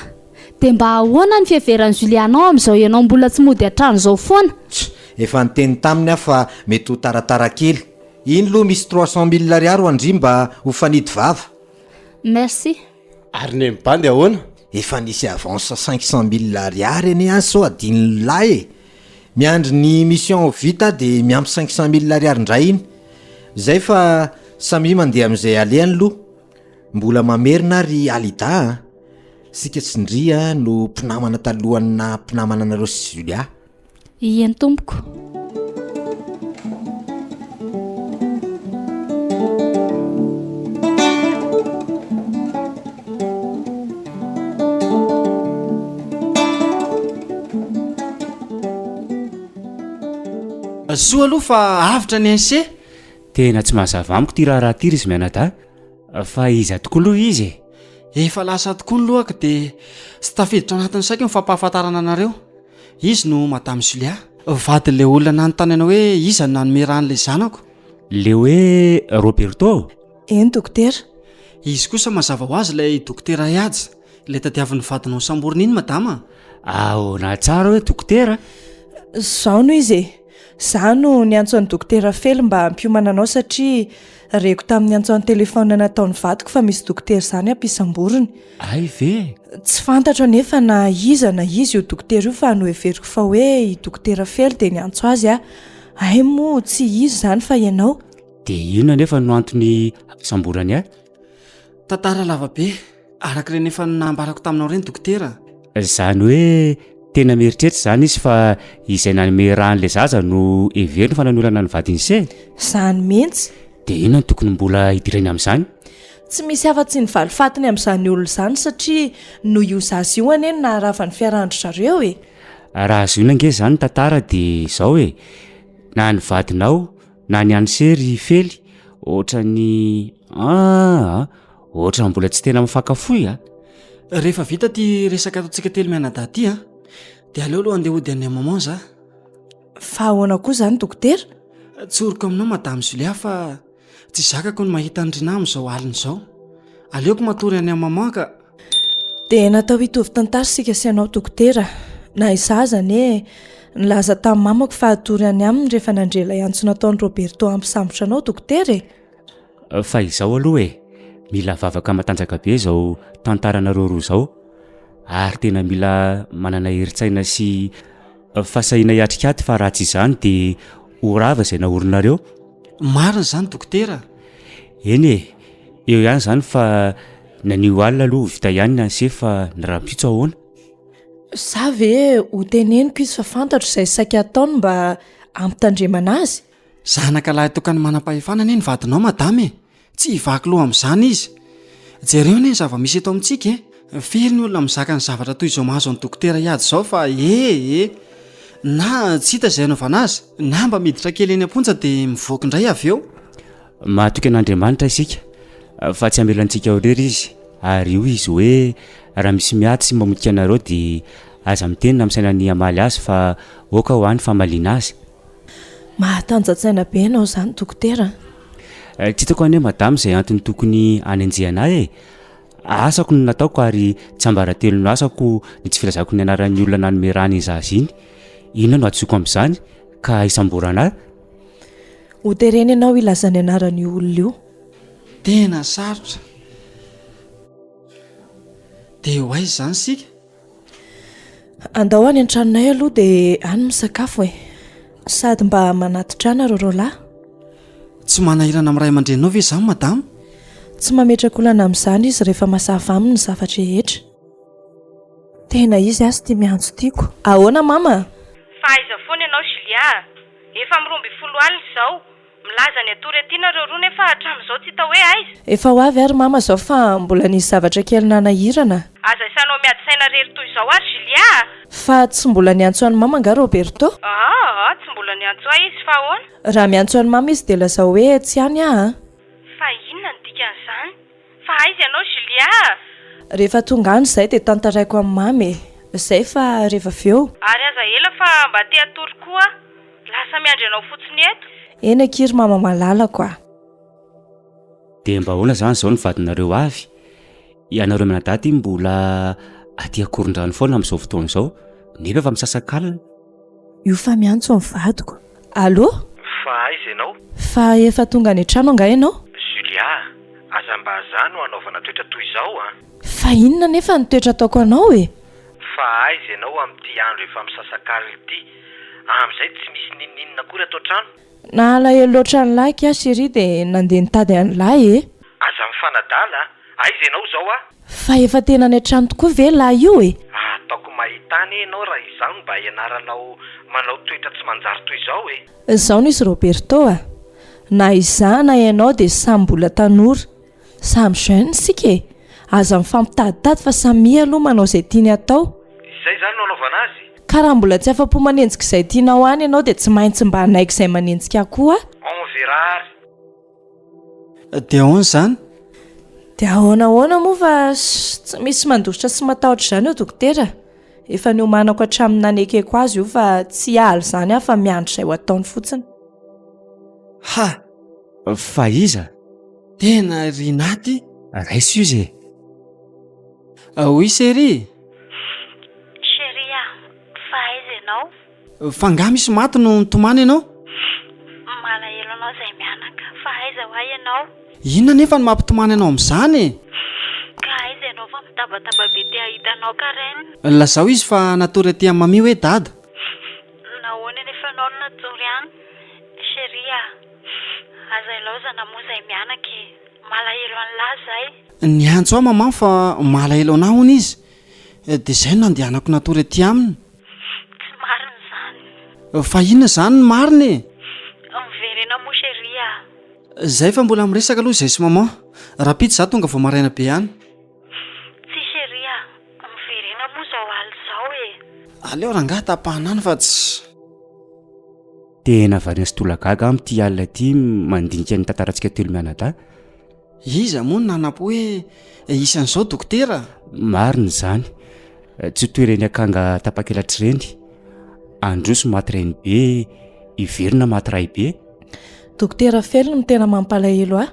dia mba ahoana ny fiheveran'ny Julianao amin'izao ianao mbola tsy mody hatrany izao foana? Efa niteny taminy aho fa mety ho taratara kely. Iny loha misy 300 000 ariary ho andry mba ho fanidy vava. Merci. Ary ny mibandy ahoana? Efa nisy avance 500 000 ariary eny any sao adiny lahy e. Miandry ny mission vita dia miampy 500 000 ariary indray iny. Zay fa samy mandeha amin'izay aleany loha. Mbola mamerina ary alida. Sika tsindria no mpinamana talohana mpinamana anareo sy Julia. Ien tompoko. Soa aloha fa avitra ny anse. Tena tsy mahazava amiko ty raha tiry izy mianata. Fa iza tokoa aloha izy e. Efa lasa tokoa ny lohako dia tsy tafiditra anatin'ny saiko ny fampahafantarana anareo. Izy no Madame Julia, vadin'ilay olona nanontany anao hoe iza no nanome ran'ilay zanako. Le hoe Roberto? Eny dokotera. Izy kosa mazava ho azy ilay dokotera Ihaja, ilay tadiavin'ny vadinao samborina iny madama. Ahoana tsara hoe dokotera? Zao no izy e. Za no niantson'ny dokotera Fely mba hampiomana anao satria reko tamin'ny antson'ny telefona nataon'ny vadiko fa misy dokotera izany ampisamboriny. Ay ve? Tsy fantatra nefa na iza na izy io dokotera io fa no everiko fa hoe i dokotera Fely dia niantso azy a. Ay moa tsy izy izany fa ianao. Dia inona nefa no antony ampisamborany a? Tantara lavabe, araka ireny efa nambarako taminao ireny dokotera. Zany hoe tena mieritreritra izany izy fa izay nanome ran'ilay zaza no everiny fa nanolana ny vadiny se. Zany mihitsy. Dia inona no tokony mbola hidirany amin'izany? Tsy misy afa-tsy ny valifatiny amin'izany olona izany satria no io zaza io anie na ravan'ny fiarahandro zareo e. Raha zoina nge izany tantara dia izao e. Na ny vadinao na ny ansery Fely ohatra ny ohatra mbola tsy tena mifankafoy a. Rehefa vita ty resaka ataontsika telo mianadahy ty a, dia aleo aloha andeha hody any maman za. Fa ahoana koa izany dokotera? Tsoriko aminao Madame Julia fa tsy zakako ny mahita andrina amin'izao alina izao. Aleoko matory any maman ka. Dia natao hitovy tantara sika sy anao dokotera. Na izazany e, nilaza tamin'ny mamako fa hatory any aminy rehefa nandrela antso nataon'ny Roberto ampisambotra anao dokotera e. Fa izao aloha e, mila vavaka matanjaka be izao tantaranareo roa izao. Ary tena mila manana heritsaina sy fasahiana hiatrikaty fa raha tsy izany dia ho rava izay naorinareo. Marina izany dokotera. Eny e, eo ihany izany fa nanio alina aloha vita ihany ny anse fa nirampitso ahoana. Za ve ho teneniko izy fa fantatro izay saika ataony mba ampitandremana azy. Zanaka lahy tokany manam-pahefana anie ny vadinao madame e. Tsy hivaky loha amin'izany izy. Jereo anie ny zava-misy eto amintsika e. Fely ny olona mizaka ny zavatra toy izao mahazo ny dokotera Ihaja izao fa na tsy hita izay anaovana azy, na mba miditra kely eny am-ponja dia mivoaka indray avy eo. Mahatoky an'Andriamanitra isika fa tsy amelantsika ho rery izy. Ary io izy hoe raha misy miaty sy mamotika anareo dia aza mitenina amin'saina ny hamaly azy fa oka ho any famaliana azy. Mahatanjatsaina be ianao izany dokotera. Tsy hitako anie madame izay antony tokony hanenjehanahy e. Asako no nataoko ary tsy ambaratelo no asako ny tsy filazako ny anaran'ny olona nanome rany zaza iny. Inona no atsoiko amin'izany ka isamborana? Ho tereny ianao ilazany anaran'ny olona io. Tena sarotra. Dia ho aiza izany sika? Andao any an-tranonay aloha dia any misakafo e. Sady mba manatitra anareo roalahy. Tsy manahirana amin'ny ray aman-drenao ve izany madame? Tsy mametraka olana amin'izany izy rehefa mahasafa aminy ny zavatra rehetra. Tena izy azy tia miantso tiako. Ahoana mama? Fa aiza foana ianao Julia? Efa miromby 10 alina izao. Milaza ny atory aty nareo roa nefa hatramin'izao tsy hita hoe aiza. Efa ho avy ary mama izao fa mbola nisy zavatra kely nanahirana. Aza isanao miady saina rery toy izao ary Julia? Fa tsy mbola niantso any mama nga Roberto? Tsy mbola niantso ahy izy fa ahoana? Raha miantso any mama izy dia lazao hoe tsy any aho. Fa inona ny dikan'izany? Fa aiza ianao Julia? Rehefa tonga any izay dia tantaraiko amin'ny mamy. Izay fa rehefa avy eo. Ary aza ela fa mba te atory koa. Lasa miandry anao fotsiny eto. Eny akiry mama malalako a. Dia mba ahoana izany izao ny vadinareo avy? Ianareo mianadahy mbola aty akoron-drano foana amin'izao fotoana izao nefa efa misasakalina. io fa miantso amin'ny vadiko. Allo? Fa aiza ianao? Fa efa tonga any an-trano anga ianao? Julia, aza mba azano anaovana toetra toy izao a? Fa inona nefa ny toetra ataoko anao e? Fa aiza ianao amin'ity andro efa misasakalina ity? Amin'izay tsy misy ninninina akory ato an-trano. Nahalaelo loatra ny lahy kia chérie dia nandeha nitady any lahy e. Aza mifanadala? Aiza ianao izao a? Fa efa tena any an-trano tokoa ve lahy io e? Ataoko mahitany ianao raha izany mba ianaranao manao toetra tsy manjary toy izao e. Izao nisy Roberto a. Na izaho na ianao dia samy mbola tanora. Samy jeune sika e. Aza mifampitaditady fa samy aloha manao izay tiany atao. Izay zany no anaovana azy? Ka raha mbola tsy afa-po manenjika izay tianao any ianao dia tsy maintsy mba hanaiko izay manenjika koa. On verra ary. Dia ahoana izany? Dia ahoana moa fa tsy misy mandositra sy matahotra izany eo dokotera. Efa niomanako hatramin'ny nanekeko azy io fa tsy haly izany aho fa miandry izay ho ataony fotsiny. Ha! Fa iza? Tena rinaty? Raiso io zay. Oui chérie. Chérie, fa aiza ianao? Fa ngah misy maty no nitomany ianao? Malahelo anao izay mianaka. Fa aiza ho ay ianao? Inona nefa no mampitomany anao amin'izany e? Ka aiza ianao fa mitabataba be te ahitanao ka reny? Lazao izy fa natory aty amin'ny mami hoe dada. Nahoana nefa anao no natory any? Chérie, aza ilaozana moa izay mianaka e. Malahelo an'lahy zay. Niantso aho mamamo fa malahelo anao hony izy. Dia izay no nandehanako natory aty aminy. Tsy marina izany. Fa inona izany ny marina e? Miverena moa chérie. Zay fa mbola miresaka aloha izay sy mamao. Rapita za tonga vao maraina be ihany. Tsy chérie, miverena moa izao aly izao e. Aleo rangaha tapahanany fa tsy. Tena varina sy tolagaga amin'ity alina ity mandinika ny tantarantsika telo mianadahy. Iza moa no nanapo hoe isan'izao dokotera? Marina izany. Tsy toereny akanga tapakelatr'i reny. Androso maty reny be, iverina maty ray be. Dokotera Felona no tena mampalahelo ahy.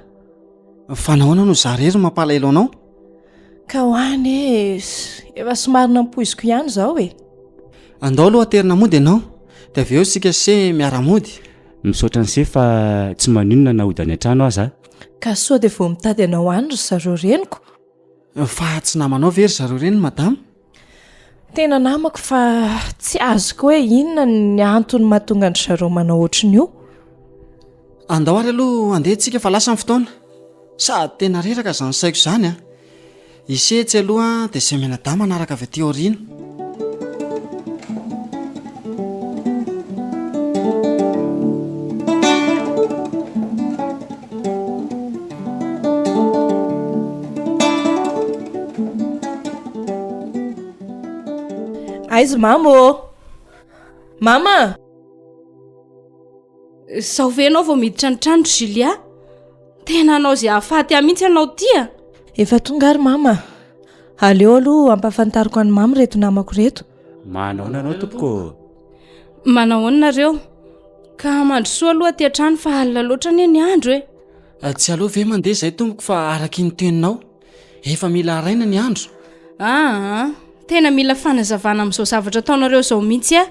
Fa nahoana no zarery mampalahelo anao? Ka hoany e, efa somary nampoiziko ihany izao e. Andao aloha aterina mody ianao, dia avy eo sika se miara-mody. Misaotra ny se fa tsy maninona na ody any an-trano aza. Ka sao dia vao mitady anao any ry zareo reniko. Fa tsy namanao very zareo reny madama? Tena namako fa tsy azoko hoe inona ny antony mahatonga ny zareo manao ohatriny io. Andao ary aloha andehantsika fa lasa ny fotoana. Sady tena reraka izany saiko izany a. Isetsy aloha dia izay mianadahy manaraka avy aty aoriana. Aiza mama? Mama! Sao ve anao vao miditra ny trano Julia? Tena anao izay hahafaty ahy mihitsy anao tia? Efa tonga ary mama. Aleo aloha ampafantariko any mamy reto namako reto. Manaona anao tompoko? Manahoana nareo? Ka mandrosoa aloha aty an-trano fa alina loatra anie ny andro e. Tsy aloha ve mandeha izay tompoko fa araky ny teninao. Efa mila araina ny andro. Tena mila fanazavana amin'izao zavatra ataonareo izao mihitsy a.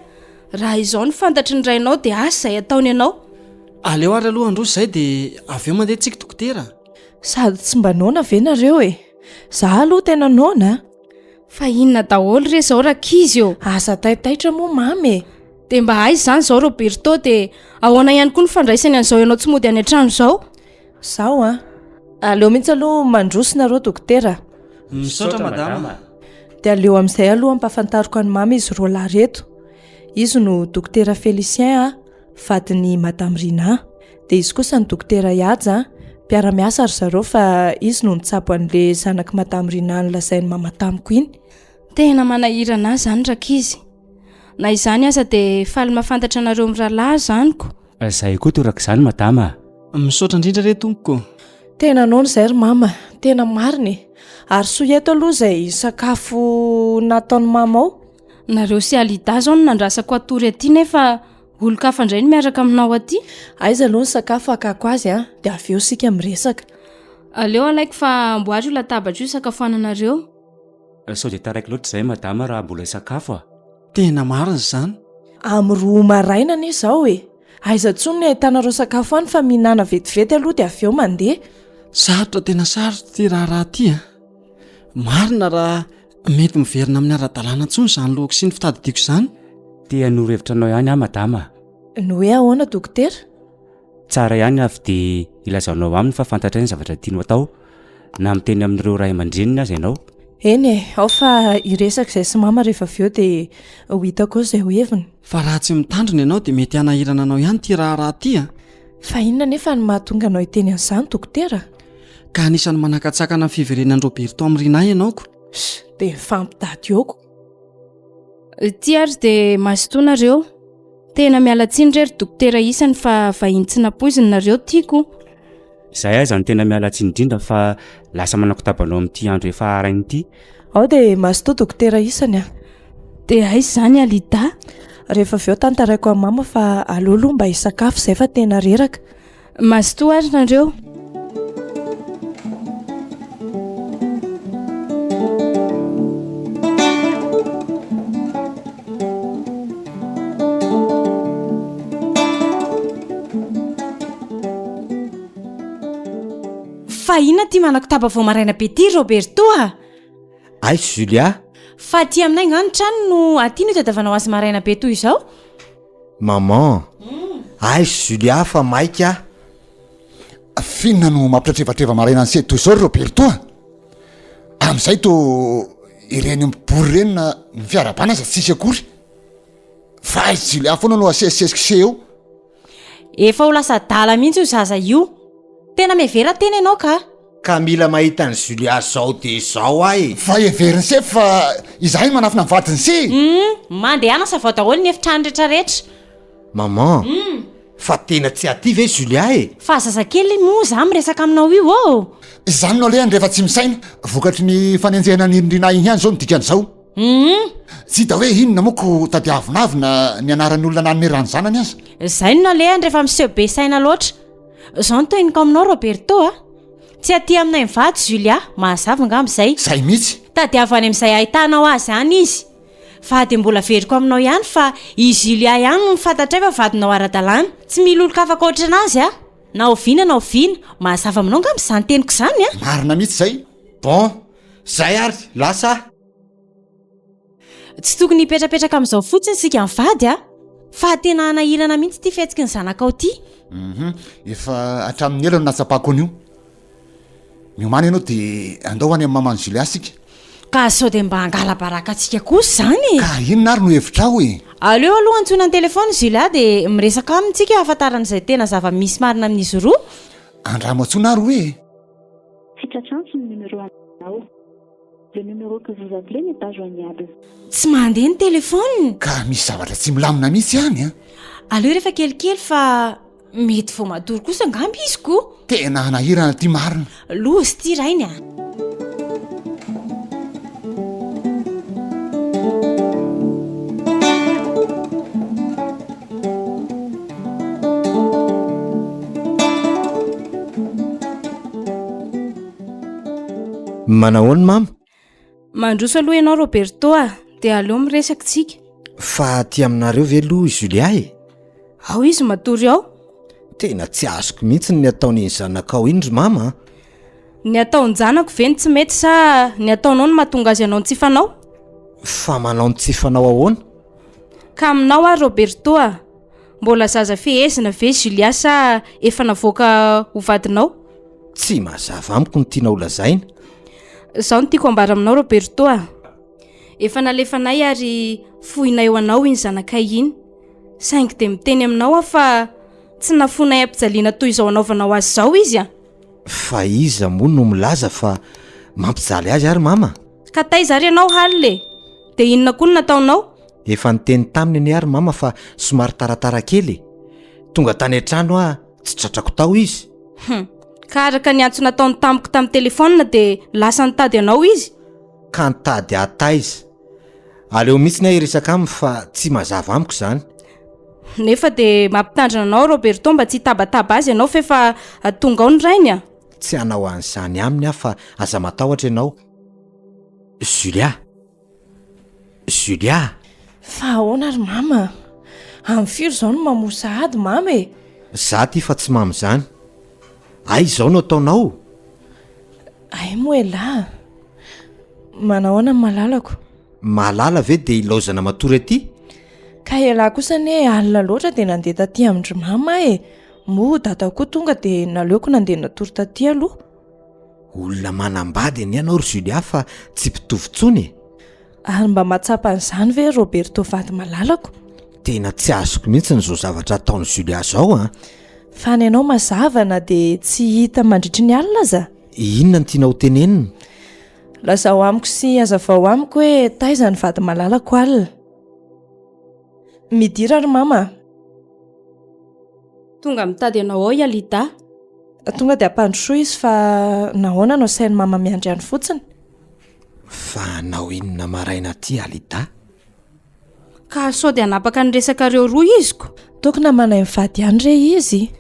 Raha izao ny fantatry ny rainao dia asa izay ataony ianao. Aleo ary aloha androso izay dia avy eo mandeha tsika dokotera. Sady tsy mba naona ve nareo e? Zaho aloha tena naona. Fa inona daholo re izao rakizy eo? Asa taitaitra moa mamy e. Dia mba aiza izany izao Roberto dia ahoana ihany koa ny fandraisany an'izao ianao tsy mody any an-trano izao? Sao a? Aleo mihitsy aloha mandroso nareo dokotera. Misaotra madama. Dia aleo amin'izay aloha ampafantariko any mamy izy roa lahy reto. Izy no dokotera Félicien a, vadiny madame Rina. Dia izy kosa ny dokotera Yaja, mpiara-miasa ry zareo fa izy no nitsabo an'ilay zanaky madame Rina nolazainy mama tamiko iny. Tena manahirana izany rakizy. Na izany aza dia faly mahafantatra anareo amin'ny rahalahy izanyko. Izay koa toraka izany madama. Misaotra indrindra re tompoko. Tena noana izay ry mama, tena mariny. Ary soa eto aloha izay sakafo nataony mama ao. Nareo sy alida zao no nandrasako atory aty nefa olo-kafa indray ny miaraka aminao aty. Aiza aloha ny sakafo akako azy dia avy eo sika miresaka. Aleo alaiko fa amboary io latabatra io sakafoananareo. sao dia taraiky loatra izay madama raha mbola sakafo a. Tena marina izany. Amin'ny roa maraina anie izao e. Aiza ntsony ny ahitanareo sakafo any fa mihinana vetivety aloha dia avy eo mandeha. Sarotra tena sarotra ty raharaha ty a. Marina raha mety miverina amin'ny ara-dalàna intsony izany lohako sy ny fitadidiako izany. Tia norohevitranao ihany madama. No hoe ahoana dokotera? Tsara ihany avy dia ilazaonao aminy fa fantatra ny zavatra tianao atao na miteny amin'ireo ray aman-dreniny aza ianao. Eny e, ao fa iresaka izay sy mama rehefa avy eo dia ho hitako izay ho heviny. Fa raha tsy mitandrina ianao dia mety hanahirana anao ihany ty raharaha ty a. Fa inona nefa ny mahatonga anao hiteny an'izany dokotera? Ka anisany manakatsakana ny fiverenan'i Roberto amin'ny Rina ianaoko. Dia fampitady eoko. Ty ary dia masotonareo. Tena miala tsiny rery dokotera isany fa vahiny tsy napoiziny nareo tiako. Izay aza no tena miala tsiny indrindra fa lasa manakitabanao amin'ity andro efa arainy ity. Ao dia masoto dokotera isany a. Dia aiza izany Alida? Rehefa avy eo tantaraiko amin'ny mama fa aleoloha mba hisakafo izay fa tena reraka. Masoto ary nareo. Fa inona ty manakotaba vao maraina be ty Roberto a? Ay Julia. Fa ty aminay ngano trano no aty no tadavanao azy maraina be toy izao. Maman. Ay Julia fa maika. Finna no mampitratrevatreva maraina ny sety toy izao Roberto a. Amin'izay to ireny mibory ireny na ny fiarabana za tsisy akory. Fa ay Julia foana no asesisesika eo. Efa ho lasa dala mihitsy io zaza io. Tena mevera tena ianao ka mila mahita ny Julia zao dia zao ay. Fa everiny se fa izahay manafina ny vatiny se. Mandehana sa vao daholo ny efitrano rehetrarehetra. Maman. Fa tena tsy aty ve Julia e? Fa zazakely moa za miresaka aminao io ô. Izany no lehany rehefa tsy misaina vokatry ny fanenjehana ny rindrina iny ihany zao no dikan'izao. Tsy hita hoe inona moko tadiavinavina ny anaran'ny olona nanome rano zanany aza. Izay no lehany rehefa miseho be saina loatra. Zao no toiniko aminao Roberto a. Tsy aty aminay mivady Julia, mahazava ngamba izay. Zay mihitsy. Tadiavany amin'izay ahitanao azy ihany izy. Fa dia mbola veriko aminao ihany fa i Julia ihany no fantatra fa vadinao ara-dalàna. Tsy mila olon-kafa ohatra anazy a. Na oviana na oviana, mahazava aminao ngamba izany teniko izany a. Marina mihitsy zay. Bon, zay ary lasa. Tsy tokony hipetrapetraka amin'izao fotsiny sika mivady a. Fa tena hanahirana mihitsy ty fihetsiky ny zanakao ty. Efa hatramin'ny ela no natsapako an'io. Miomana ianao dia andao any amin'ny mamany Julia sika. Ka sao dia mba hangala baraka antsika kosa izany. Ka inona ary no hevitrao e? Aleo aloha antsoina ny telefona Julia dia miresaka amintsika ahafantaran'izay tena zava-misy marina amin'izy roa. Andramo antsoina ary hoe. Tsy mandeha ny telefona. Ka misy zavatra tsy milamina mihitsy ihany a. Aleo rehefa kelikely fa mety vao matory kosa ngamba izy ko. Tena hanahirana ty marina. Lozy ty rainy a. Manahoana mama? Mandroso aloha ianao Roberto a, dia aleo miresaka tsika. Fa ty aminareo ve aloha Julia e? Ao izy matory ao. Tena tsy azoko mihitsy ny ataony zanakao indry mama. Ny ataony zanako ve ny tsy mety sa ny ataonao no mahatonga azy ianao ny tsy fanao? Fa manao ny tsy fanao ahoana? Ka aminao a Roberto a, mbola zaza fehezina ve Julia sa efa navoaka ho vadinao? Tsy mazava amiko ny tiana olazaina. Izao no tiako ambara aminao Roberto a. Efa nalefanay ary fohinay eo anao iny zanakay iny. Saingy dia miteny aminao a fa tsy nafonay ampijaliana toy izao anaovanao azy izao izy a. Fa iza moa no milaza fa mampijaly azy ary mama? Ka taiza ary ianao halile? Dia inona koa no nataonao? Efa niteny taminy any ary mama fa somary taratara kely. Tonga tany an-trano a tsy tratrako tao izy. Ka araka ny antso nataony tamiko tamin'ny telefona dia lasa nitady anao izy? Ka nitady ataiza. Aleo mihitsy ny iresaka aminy fa tsy mazava amiko izany. Nefa dia mampitandrina anao Roberto mba tsy tabataba azy ianao fefa tonga ao ny rainy a. Tsy hanao an'izany aminy aho fa aza matahotra ianao. Julia fa ahoana ry mama amin'ny firy zao no mamosa ady mama e za ty fa tsy mamy zany ay izao no ataonao ay moelahy manahoana ny malalako malala ve dia ilaozana matory aty ka elahy kosa ny hoe alina loatra dia nandeha taty amindry mama e mo dada koa tonga dia naleoko nandeha natory taty aloha olona manambady ny ianao ry Julia fa tsy mpitovitsony ary mba mahatsapa an'izany ve Roberto vady malalako tena tsy azoko mihitsy ny zao zavatra ataony Julia zao a fa ny ianao mazavana dia tsy hita mandritry ny alina aza inona ny tianao tenenina lazao amiko sy azavao amiko hoe taiza ny vady malalako alina midira ry mama tonga mitady anao ao Alida tonga dia ampandrosoa izy fa nahoana no sainy mama miandry any fotsiny fa nao inona maraina ty Alida ka sao dia hanapaka ny resakareo roa iziko tokona manay mivady ihany re izy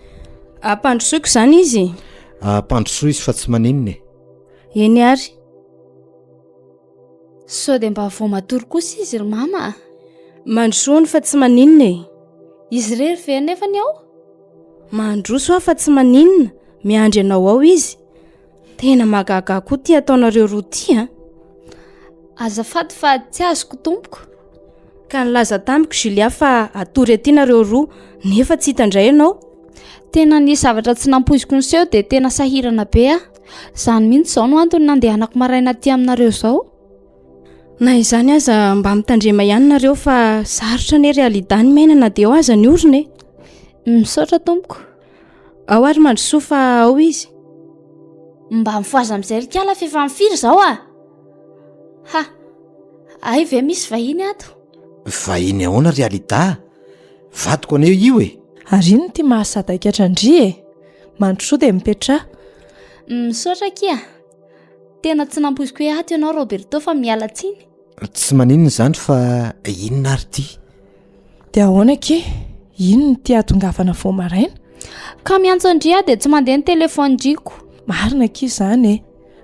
ampandrosoiko izany izy ampandrosoa izy fa tsy maninona eny ary sao dia mba vao matory kosa izy ry mama mandrosoany fa tsy maninona izy rery ve nefany ao mandroso aho fa tsy maninona miandry anao ao izy tena mahagaga koa ty ataonareo roa ty a azafady fa tsy azoko tompoko ka nilaza tamiko Julia fa atory aty nareo roa nefa tsy hitandray ianao tena ny zavatra tsy nampoiziko ny seho dia tena sahirana be a izany mihitsy izao no antony nandehanako maraina aty aminareo izao na izany aza mba mitandrema ihany nareo fa sarotra ny Alida ny mainana dia eo aza ny orona misaotra tompoko ao ary mandrosoa fa ao izy mba mifoaza amin'izay rikala fefa mifiry izao a ha ay ve misy vahiny ato vahiny ahoana ry Alida vadiko aneo io e ary ino ty mahasadaka atrandry e mandrosoa dia mipetra misaotra kia tena tsy nampoiziko hoe ato ianao Roberto fa miala tsiny tsy maninona izany fa inona ary ty dia ahoana ke ino ny ty atongavana vao maraina ka miantso andria dia tsy mandeha ny telefônindriko marina ki izany e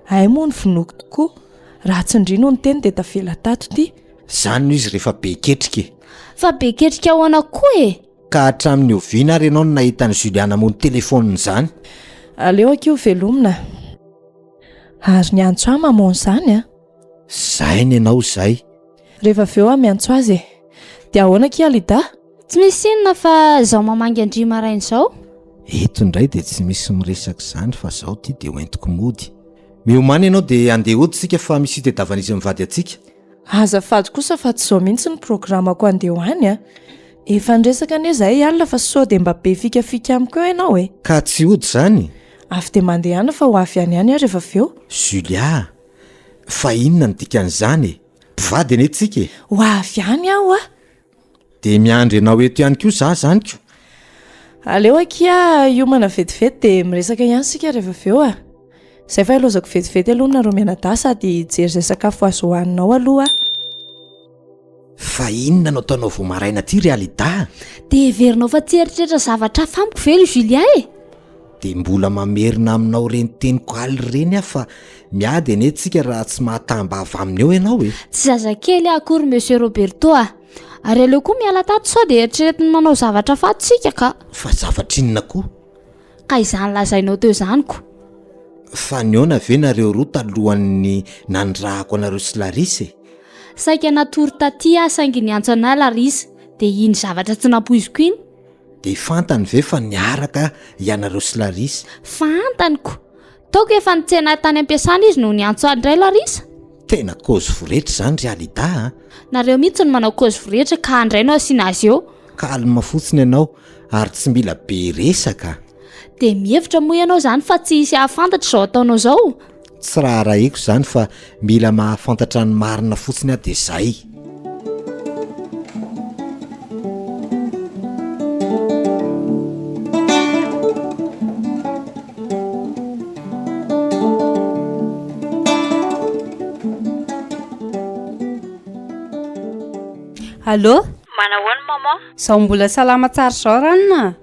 ay moa ny vonoko tokoa raha tsindrino ny teny dia tavela tato ty izany noho izy rehefa be ketrika fa be ketrika ahoana koa e ka hatramin'ny oviana ary ianao no nahitany Juliana moa ny telefôniny izany aleo akio velomina ary ny antso ahy mamoana izany a zay ny ianao izay rehefa aveo aho miantso azy e dia ahoana ki Alida tsy misy inona fa izao mamangy andry maraina izao eto indray dia tsy misy miresaka izany fa izao ty dia hoentiko mody miomany ianao dia andeha oditsika fa misy itadiavan'izy mivady atsika azafady kosa fa tsy izao mihitsy ny programako andeha hoany a efa nresaka anie zahay alina fa sao dia mba be fikafika amiko eo ianao e ka tsy ody izany avy dia mandeha ihany fa ho avy any ihany rehefa aveo Julia fa inona ny dikan'izany e mpivady anie tsika e ho avy ihany aho a dia miandry ianao eto ihany koa za zany ko aleo akia iomana vetivety dia miresaka ihany sika rehefa aveo a izay fa ilozako vetivety aloha nareo mianadahy sady jery izay sakafo azo hohaninao aloha fa inona no ataonao vao maraina ty ry Alida dia heverinao fa tsy eritreritra zavatra famiko velo Julia e dia mbola mamerina aminao reny teniko aly reny aho fa miady anie tsika raha tsy mahatamba avy aminy eo ianao e tsy zazakely akory monsieur Roberto a ary aleo koa miala tato sao dia eritreretiny manao zavatra fatsika ka fa zavatra inona koa ka izany lazainao teo izanyko fa niona ve nareo roa talohan'ny nandrahako anareo sy Larisa e saika natory taty a saingy niantso anahy Larisa dia iny zavatra tsy nampoiziko iny dia fantany ve fa niaraka ianareo sy Larisa fantanyko taoko efa nitsena tany ampiasana izy no niantso andray Larisa tena kozy voretra izany ry Alida a nareo mihitsy no manao kozy voretra ka andrainao asiana azy eo ka alina fotsiny ianao ary tsy mila be resaka dia mihevitra moa ianao izany fa tsy hisy ahafantatra izao ataonao izao tsy raha rahiko izany fa mila mahafantatra ny marina fotsiny aho dia izay Allô? Manahoana mama? Zaho mbola salama tsara zao ranona.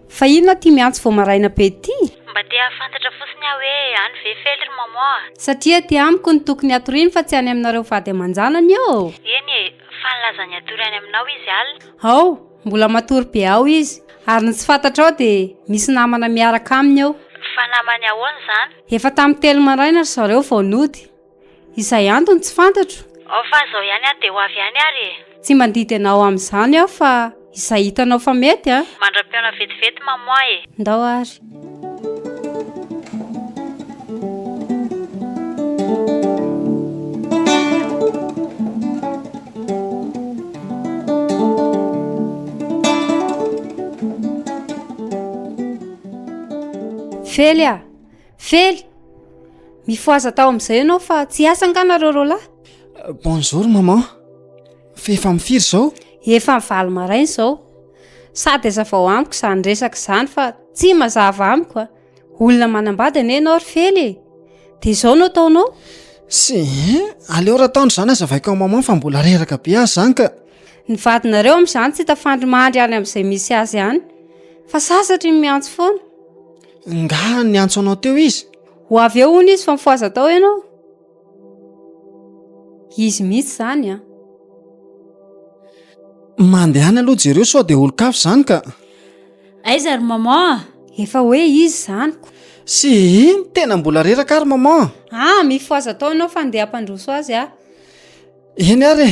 Fa inona ty miantso vao maraina be ty? mba tia fantatra fotsiny aho hoe any ve fely ry mama. Satria ty amiko ny tokony atoriny fa tsy any aminareo vady aman-janany eo. Eny e, fa nilaza ny atory any aminao izy alina. Ao, mbola matory be ao izy. Ary ny tsy fantatra ao dia misy namana miaraka aminy eo. Fa namany ahoana izany? Efa tamin'ny telo maraina ry zareo vao nody. Izay antony tsy fantatro. Fa zao ihany dia ho avy ihany ary. Tsy mandidy anao amin'izany aho fa izay hitanao fa mety a. Mandram-piaona vetivety mama e. Ndao ary. Fely a, Fely. Mifoaza tao amin'izay ianao fa tsy asa anganareo roalahy. Bonjour maman. Fefa mifiry zao? Efa mivaly maraina izao. Sady efa vao amiko izany resaka izany fa tsy mazava amiko a. Olona manambady ane ianao ry Fely. Dia izao no ataonao? Sy aleo raha taondro izany azavaiko ao maman fa mbola reraka be azy izany ka. Ny vadinareo amin'izany tsy tafandry mandry any amin'izay misy azy ihany. Fa sasatry ny miantso foana. Nga niantso anao teo izy? Ho avy eo hono izy fa mifoaza tao ianao. Izy mihitsy izany a. Mandeha any aloha jereo sao dia olon-kafo izany ka. Aiza ry maman? Efa hoe izy izanyko. Sy tena mbola reraka ary maman. Mifoaza tao ianao fa andeha hampandroso azy a. Eny ary.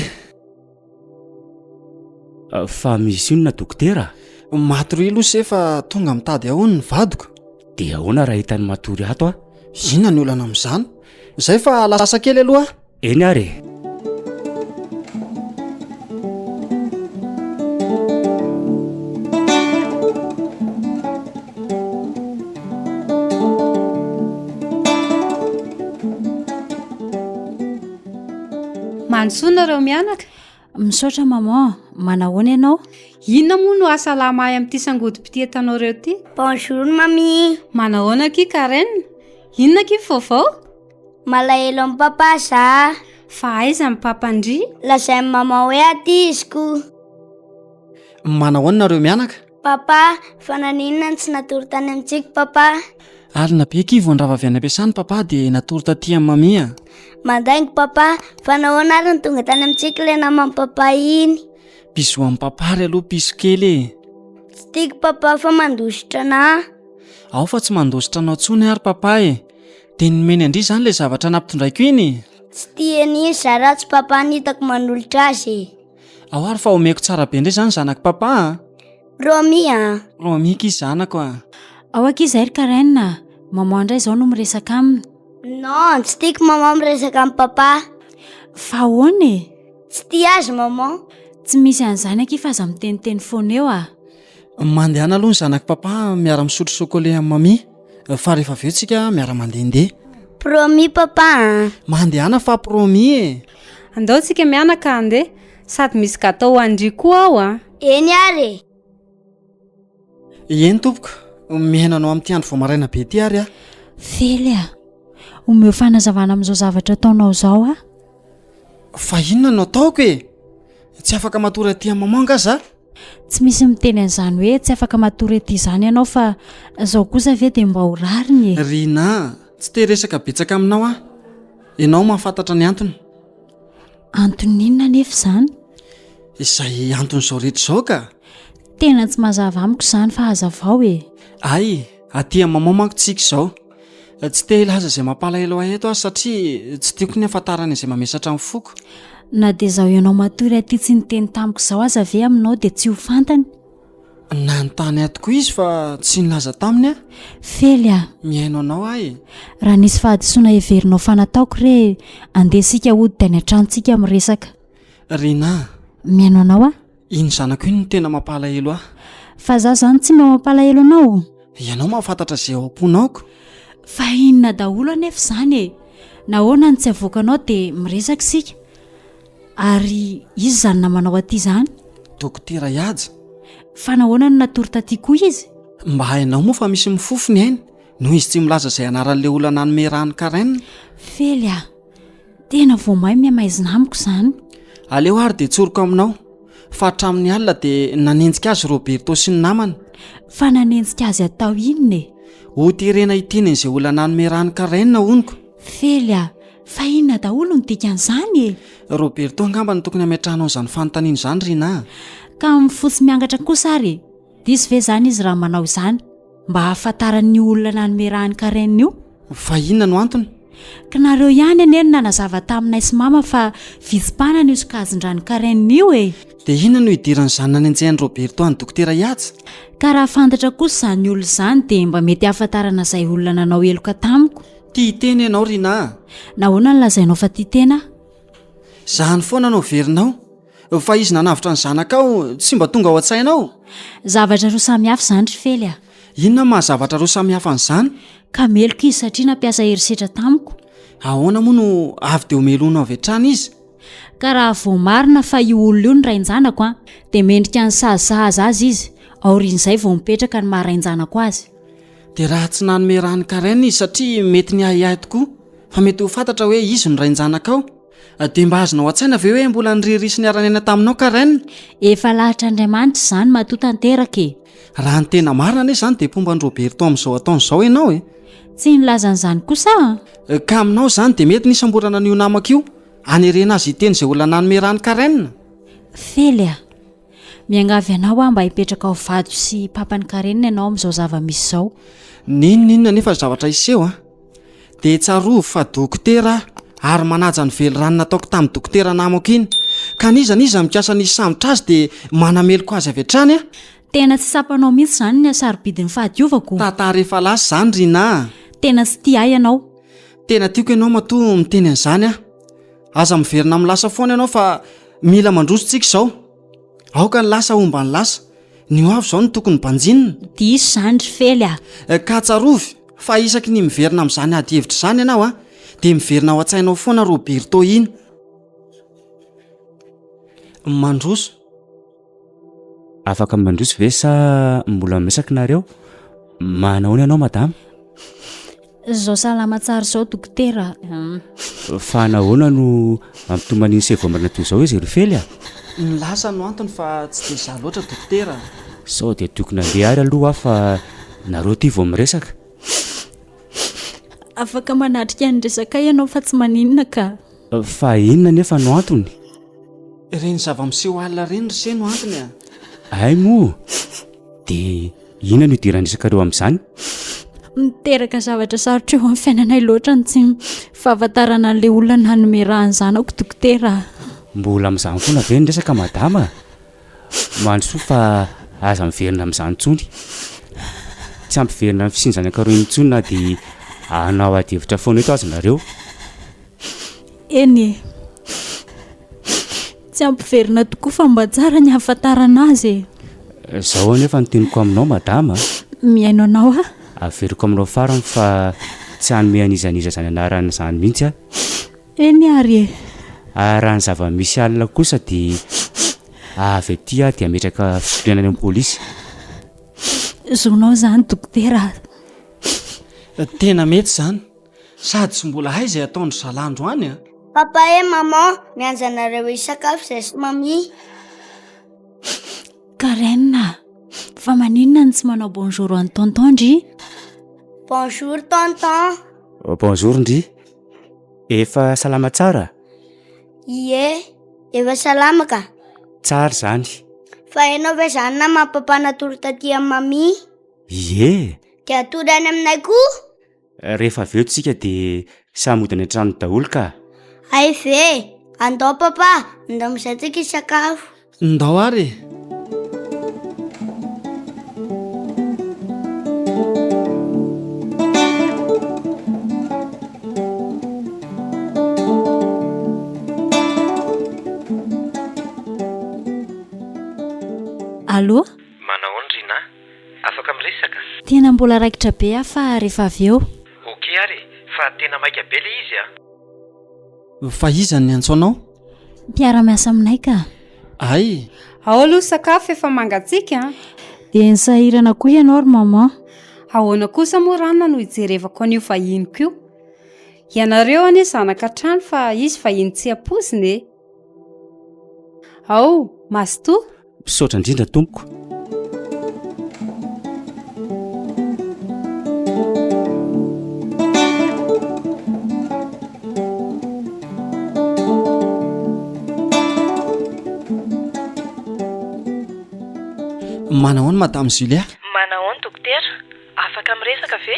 Fa misy inona dokotera? Matory aloha se fa tonga mitady ahoana ny vadiko. Dia ahoana raha hitany matory ato a? Inona ny olana amin'izany? Izay fa lasa kely aloha. Eny ary. Mansoanareo mianaka? Misaotra maman, manahoana ianao? Inona moa no asa lamahy amin'ity sangodim-pity etanareo ty? Bonjour mami. Manahoana ki Karen? Inona ki vaovao? Malahelo amin'ny papa za. Fa aiza amin'ny papandry? Lazainy mama hoe atiziko. Manahoana nareo mianaka? Papa, fa naninona tsy natory tany amintsika papa? Alina be kivo ndrava avy any am-piasany papa dia natory taty amin'ny mamia. Mandaingo papa, fa nahoana ary ny tonga tany amintsika ilay namany papa iny? Piso amin'ny papa ary aloha piso kely e. Tsy tiako papa fa mandositra na. Ao fa tsy mandositra anao tsony ary papa e. Dia nomeny andry izany ilay zavatra nampitondraiko iny. Tsy tiany izy za raha tsy papa nitako manolotra azy. Ao ary fa omeko tsara be indray izany zanako papa. Romi a. Romi ki zanako a. Ao akizay ry Karen, maman indray izao no miresaka aminy. Non, tsy tiako maman miresaka amin'ny papa. Fa ahoana e? Tsy tia azy maman. Tsy misy an'izany aky fa aza miteniteny foana eo a. Mandehana aloha ny zanako papa miara misotro chocolat amin'ny mami. Fa rehefa avy eo tsika miara mandehandeha. Promis papa. Mandehana fa promis e. Andao tsika mianaka andeha. Sady misy gâteau andry koa ao a. Eny ary. Eny tompoko. Mihainanao amin'ity andro vao maraina be ty ary a. Fely a. Omeo fanazavana amin'izao zavatra ataonao izao a. Fa inona no ataoko e? Tsy afaka matory aty amin'ny maman za? Tsy misy miteny an'izany hoe tsy afaka matory aty izany ianao fa izao kosa ve dia mba ho rariny e. Rina, tsy te resaka betsaka aminao a. Ianao mahafantatra ny antony. Antony inona nefa izany? Izay antony izao rehetra izao ka. Tena tsy mazava amiko izany fa hazavao e. Ay, aty amin'ny maman manko tsika izao. Tsy te hilaza izay mampalahelo ahy eto satria tsy tiako ny ahafantarana izay mamesatra amin'ny foko. Na dia izao ianao matory aty tsy niteny tamiko izao aza ve aminao dia tsy ho fantany? Nanontany ahy tokoa izy fa tsy nilaza taminy a. Fely a. Mihaino anao ahy. Raha nisy fahadisoana heverinao fanataoko re andeha sika hody any an-tranontsika miresaka. Rina. Mihaino anao a? Iny zanako iny no tena mampalahelo ahy. Fa za zany tsy mba mampalahelo anao. Ianao mahafantatra izay ao am-ponaoko. Fa inona daholo anefa izany e. Nahoana ny tsy avoakanao dia miresaka sika. Ary izy zany namanao aty izany? Dokotera Ihaja. Fa nahoana no natory taty koa izy? Mba hainao moa fa misy mifofony hainy. Noho izy tsy milaza izay anaran'ilay olona nanome rano Karen. Fely a. Tena vao mahay miamaizina amiko izany. Aleo ary dia tsoroko aminao. Fa hatramin'ny alina dia nanenjika azy Roberto sy ny namany. fa nanenjika azy atao inone ho terena iteny izay olona nanome rano karaina oniko fely a fa inona daholo ny dikan'izany e Roberto angamba ny tokony hametrahana izany fanontaniana izany rina ka mifotsy miangatra kosa ary diso ve zany izy raha manao izany mba hahafantaran'ny olona nanome rano karaina io fa inona no antony ka nareo ihany aneny nanazava taminay sy mama fa vitsipahana ny sokajin-drano karaina io e dia inona no idiran'izany nanenjehany Roberto any dokotera Iatsa ka raha fantatra kosa izany olona izany dia mba mety hahafantarana izay olona nanao eloka tamiko tia teny ianao rina nahoana ny lazainao fa tia tena izany foana no verinao fa izy nanavitra ny zanakao tsy mba tonga ao an-tsainao zavatra roa samihafa izany ry fely a inona maha zavatra roa samihafa an'izany ka meloko izy satria nampiasa herisetra tamiko ahoana moa no avy dia omelonao avy hatrany izy ka raha voamarina fa io olona io ny rain-janako a dia mendrika ny sahazahaza azy izy aorian'izay vao mipetraka ny maharain-janako azy dia raha tsy nanome rano karaina izy satria mety ny ahiahy tokoa fa mety ho fantatra hoe izy no rain-janakao dia mba azonao an-tsaina ve hoe mbola nyririsy ny aranena taminao karaina efa lahatra Andriamanitra izany matoa tanteraka e raha ny tena marina ane izany dia pomba ny Roberto amin'izao ataon'izao ianao e tsy nylazan'izany kosa ka aminao izany dia mety nisamborana n'io namako io anerena azy iteny izay olona nanome rano karaina fely a miangavy anao a mba hipetraka ao vady sy papany karaina ianao amin'izao zava-misy izao ninona nefa zavatra iseho a dia tsarovo fa dokotera ary manaja ny vely rano nataoko tamin'ny dokotera namako iny ka nizaniza mikasa nisy samotra azy dia manameloko azy avy hatrany a tena tsy sapanao mihitsy izany ny asarobidiny fahadiovako tata rehefa lasa izany rina tena tsy tia ay ianao tena tiako ianao matoa miteny an'izany a aza miverina amin'ny lasa foana ianao fa mila mandrosotsika izao aoka ny lasa omba ny lasa ny ho avy izao no tokony mpanjinina diso izany ry fely a ka tsarovy fa isaky ny miverina amin'izany ady hevitra izany ianao a dia miverina ao an-tsainao foana Roberto iny mandroso afaka mandroso ve sa mbola miresaka nareo manahoana ianao madama zao salama tsara izao dokotera fa nahoana no mampitomany sevomarina toy izao izy ry fely a ny lasa no antony fa tsy dia za loatra dokotera sao dia tokony andeha ary aloha a fa nareo ty vao miresaka afaka manatrika ny resaka ianao fa tsy maninona ka fa inona nefa no antony reny zava-miseho alina reny ry se no antony a ay moa dia inona no idiran'isakareo amin'izany miteraka zavatra sarotra eo amin'ny fiainanay loatra ny tsy fahafantarana an'ilay olona nanome rano zanako dokotera mbola amin'izany foana ve ny resaka madama mandrosoa fa aza miverina amin'izany ntsony tsy ampiverina amin'ny fisinjanakaroa intsony na dia anao ady hevitra foana eto azy nareo eny tsy ampiverina tokoa fa mba tsara ny hahafantarana azy izao anefa nyteniko aminao madama miaino anao a averiko aminao farany fa tsy hanome anizaniza izany anarana izany mihitsy a eny ary raha ny zava-misy alina kosa dia avy aty a dia ametraka fitorenany amin'ny polisy zonao izany dokotera tena mety izany sady tsy mbola hay izay ataondry salandro any a papa e maman mianjanareo isakafo izay sy mami karaina fa maninona ny tsy manao bonjour any tonton ndry bonjour tonton bonjour ndry efa salama tsara ie efa salama ka tsara izany fa ianao ve izany na mampapa natory taty amin'ny mami ie dia atory any aminay koa rehefa aveo tsika dia samodiny an-trano daholo ka ay ve andao papa ndao mizaitsika isakafo ndao ary allo manahoana rina afaka miresaka tena mbola raikitra be a fa rehefa avy eo oke ary fa tena maika be le izy a fa izany ny antsoanao mpiara-miasa aminay ka ay ao aloha sakafo efa mangatsika dia nisahirana koa ianao ry maman ahoana kosa moa ranona no hijerevako an'io vahiniko io ianareo anie zanaka trano fa izy vahiny tsy ampoziny e ao masotoa misaotra indrindra tompoko Manahoana madame Julia? Manahoana dokotera? Afaka miresaka ve?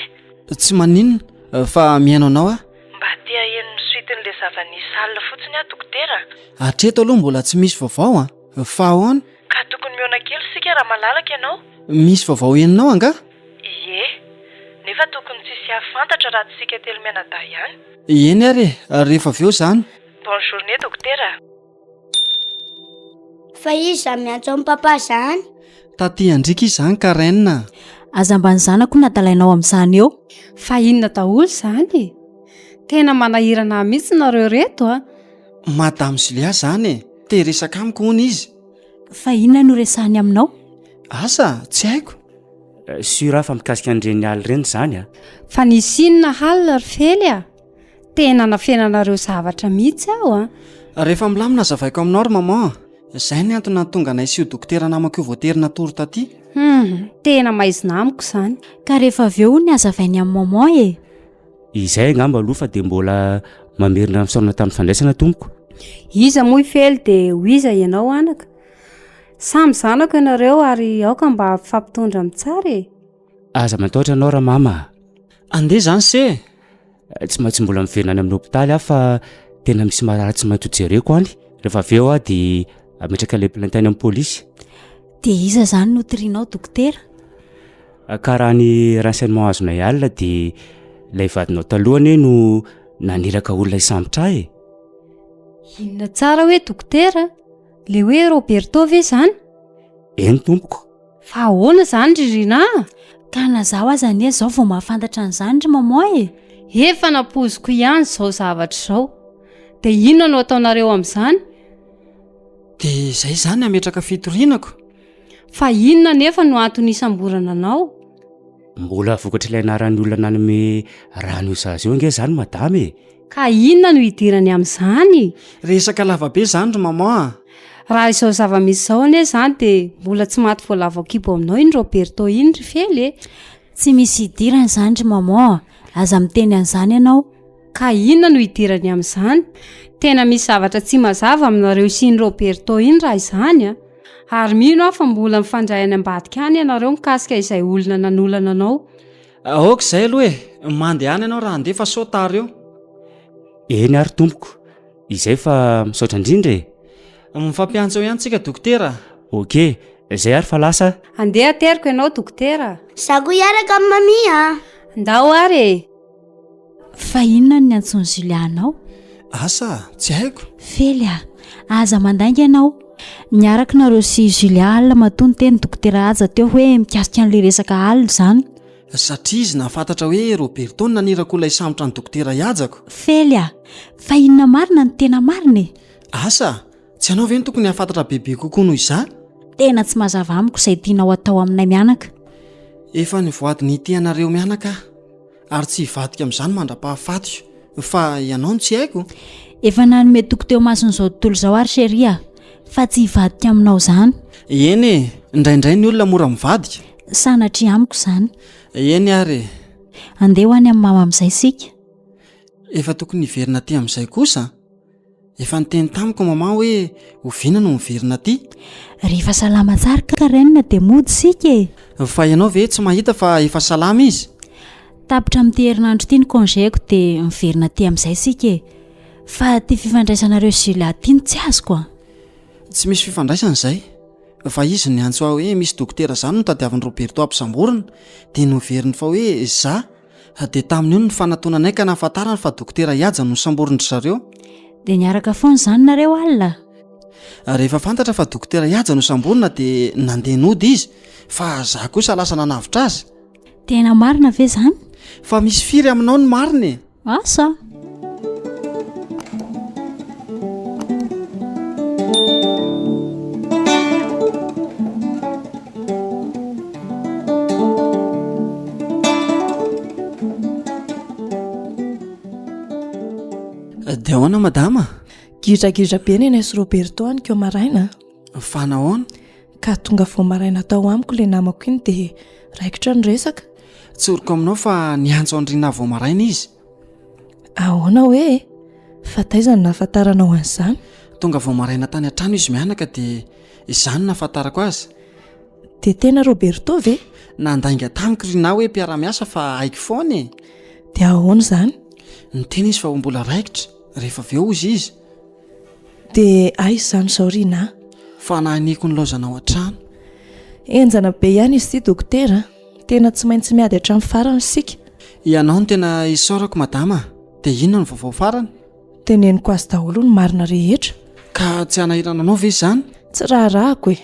Tsy maninona fa mihaino anao a? Mba tia eny misuitin'ilay zava-nisy alina fotsiny a dokotera. Hatreto aloha mbola tsy misy vaovao a. Fa ahoana? Ka tokony miona kely sika raha malalaka ianao. Misy vaovao eninao anga? Ie, nefa tokony tsisy afantatra raha tsika telo mianadahy ihany. Eny ary rehefa avy eo zany. Bonne journée dokotera. Fa izy miantso amin'ny papa zany. Taty andrika izany ka renina. Aza mba ny zanako nadalainao amin'izany eo. Fa inona daholo zany? Tena manahirana mihitsy nareo reto a. Madame Julia zany te resaka amiko hono izy. Fa inona no resahany aminao? Asa tsy haiko. Sura fa mikasika an'ireny alina ireny zany a. Fa nisy inona halina ry fely a. Tena nafenanareo zavatra mihitsy aho a. Rehefa milamina zavaiko aminao ry maman. Izay ny antony nahatonga anay sy io dokotera namako io voaterina tory taty. Tena maizina amiko izany. Ka rehefa avy eo ny hazavainy amin'ny maman e. Izay angamba aloha fa dia mbola mamerina misaona tamin'ny fandraisana tompoko. Iza moa fely dia ho iza ianao anaka. Samy zanako ianareo ary aoka mba fampitondra mitsara e. Aza matahotra anao raha mama. Andeha zany se. Tsy maintsy mbola miverina any amin'ny hôpitaly aho fa tena misy marary tsy maintsy hojereko any. Rehefa avy eo aho dia ametraka ilay plainte any amin'ny pôlisy. Dia iza zany no tirianao dokotera? Karaha ny renseignement azonay alina dia ilay vadinao talohany no naniraka olona hisambotra e. Inona tsara hoe dokotera? Le hoe Roberto ve zany? Eny tompoko. Fa ahoana zany ririna? Ka na zaho aza anie zao vao mahafantatra an'izany ry maman e. Efa napoziko ihany zao zavatra zao. Dia inona no ataonareo amin'izany? Dia izay zany ametraka fitorinako. Fa inona nefa no antony isamborana anao? Mbola vokatra ilay anaran'ny olona nanome rano izazy eo nge zany madame e. Ka inona no hidirany amin'izany? Resaka lavabe zany ry maman. Raha izao zava-misy izao anie zany dia mbola tsy maty voalavo akibo aminao iny Roberto iny ry fely e. Tsy misy hidirany zany ry maman. Aza miteny an'izany ianao. Ka inona no hidirany amin'izany? Tena misy zavatra tsy mazava aminareo sy ny Roberto iny raha izany a. Ary mino aho fa mbola mifandray any ambadika any ianareo mikasika izay olona nanolana anao. Aoka izay aloha e. Mandeha any ianao raha andeha fa sao tara eo. Eny ary tompoko. Izay fa misaotra indrindra e. Mifampiantso ihany tsika dokotera. Ok, izay ary fa lasa. Andeha ateriko ianao dokotera. Zaho hiaraka amin'ny mamia. Ndao ary e. Fa inona ny antsony Julianao? Asa tsy haiko. Fely a. Aza mandainga ianao. Niaraka nareo sy Julia alina matony teny dokotera aza teo hoe mikasika an'ilay resaka alina zany. Satria izy nahafantatra hoe Roberto naniraka olona hisambotra ny dokotera hiajako. Fely a. Fa inona marina ny tena marina e? Asa tsy anao ve ny tokony hahafantatra bebe kokoa noho izany? Tena tsy mazava amiko izay tianao atao aminay mianaka. Efa nivoady ny ity anareo mianaka ary tsy hivadika amin'izany mandra-pahafatiko. Fa ianao no tsy haiko. Efa nanome toko teo mason'izao tontolo izao ary sheria. Fa tsy hivadika aminao zany. Eny e, indraindray ny olona mora mivadika. Sanatria amiko zany. Eny ary. Andeha ho any amin'ny mama amin'izay sika. Efa tokony hiverina aty amin'izay kosa. Efa niteny tamiko maman hoe oviana no miverina aty. Rehefa salama tsara ka renina dia mody sika e. Fa ianao ve tsy mahita fa efa salama izy? Tapitra amin'ity herinandro ity ny congéko dia miverina aty amin'izay sika e. Fa ty fifandraisanareo Julia ty tsy azoko a. Tsy misy fifandraisana izay. Fa izy ny antso aho hoe misy dokotera zany no tadiavin'ny Roberto ampisamborana dia noveriny fa hoe za dia tamin'io ny fanatonanay ka nahafantarana fa dokotera hiaja no samborindry zareo. Dia niaraka foana zany nareo alina. Rehefa fantatra fa dokotera hiaja no samborina dia nandeha nody izy. Fa za kosa lasa nanavitra azy. Tena marina ve zany? Fa misy firy aminao ny marina. Asa. Dia ahoana madama? Gidragidra be ny anay sy Roberto any keo maraina. Fa nahoana? Ka tonga vao maraina tao amiko ilay namako iny dia raikitra ny resaka. Tsoriko aminao fa niantso andrina vao maraina izy. Ahoana hoe? Fa taizany nahafantaranao an'izany. Tonga vao maraina tany an-trano izy mianaka dia izany nahafantarako azy. dia tena Roberto ve? Nandainga tamiko rina hoe mpiara-miasa fa haiko foana e. Dia ahoana izany? Ny tena izy fa ho mbola raikitra rehefa avy eo izy izy. Dia aiza izany izao Rina? Fa nahaniko ny laozana ao an-trano. Enjana be ihany izy ity dokotera, tena tsy maintsy miady hatramin'ny farany isika. Ianao no tena isaorako madama. Dia inona ny vaovao farany? Teneniko azy daholo ny marina rehetra. Ka tsy hanahirana anao ve izany? Tsy raharahako e.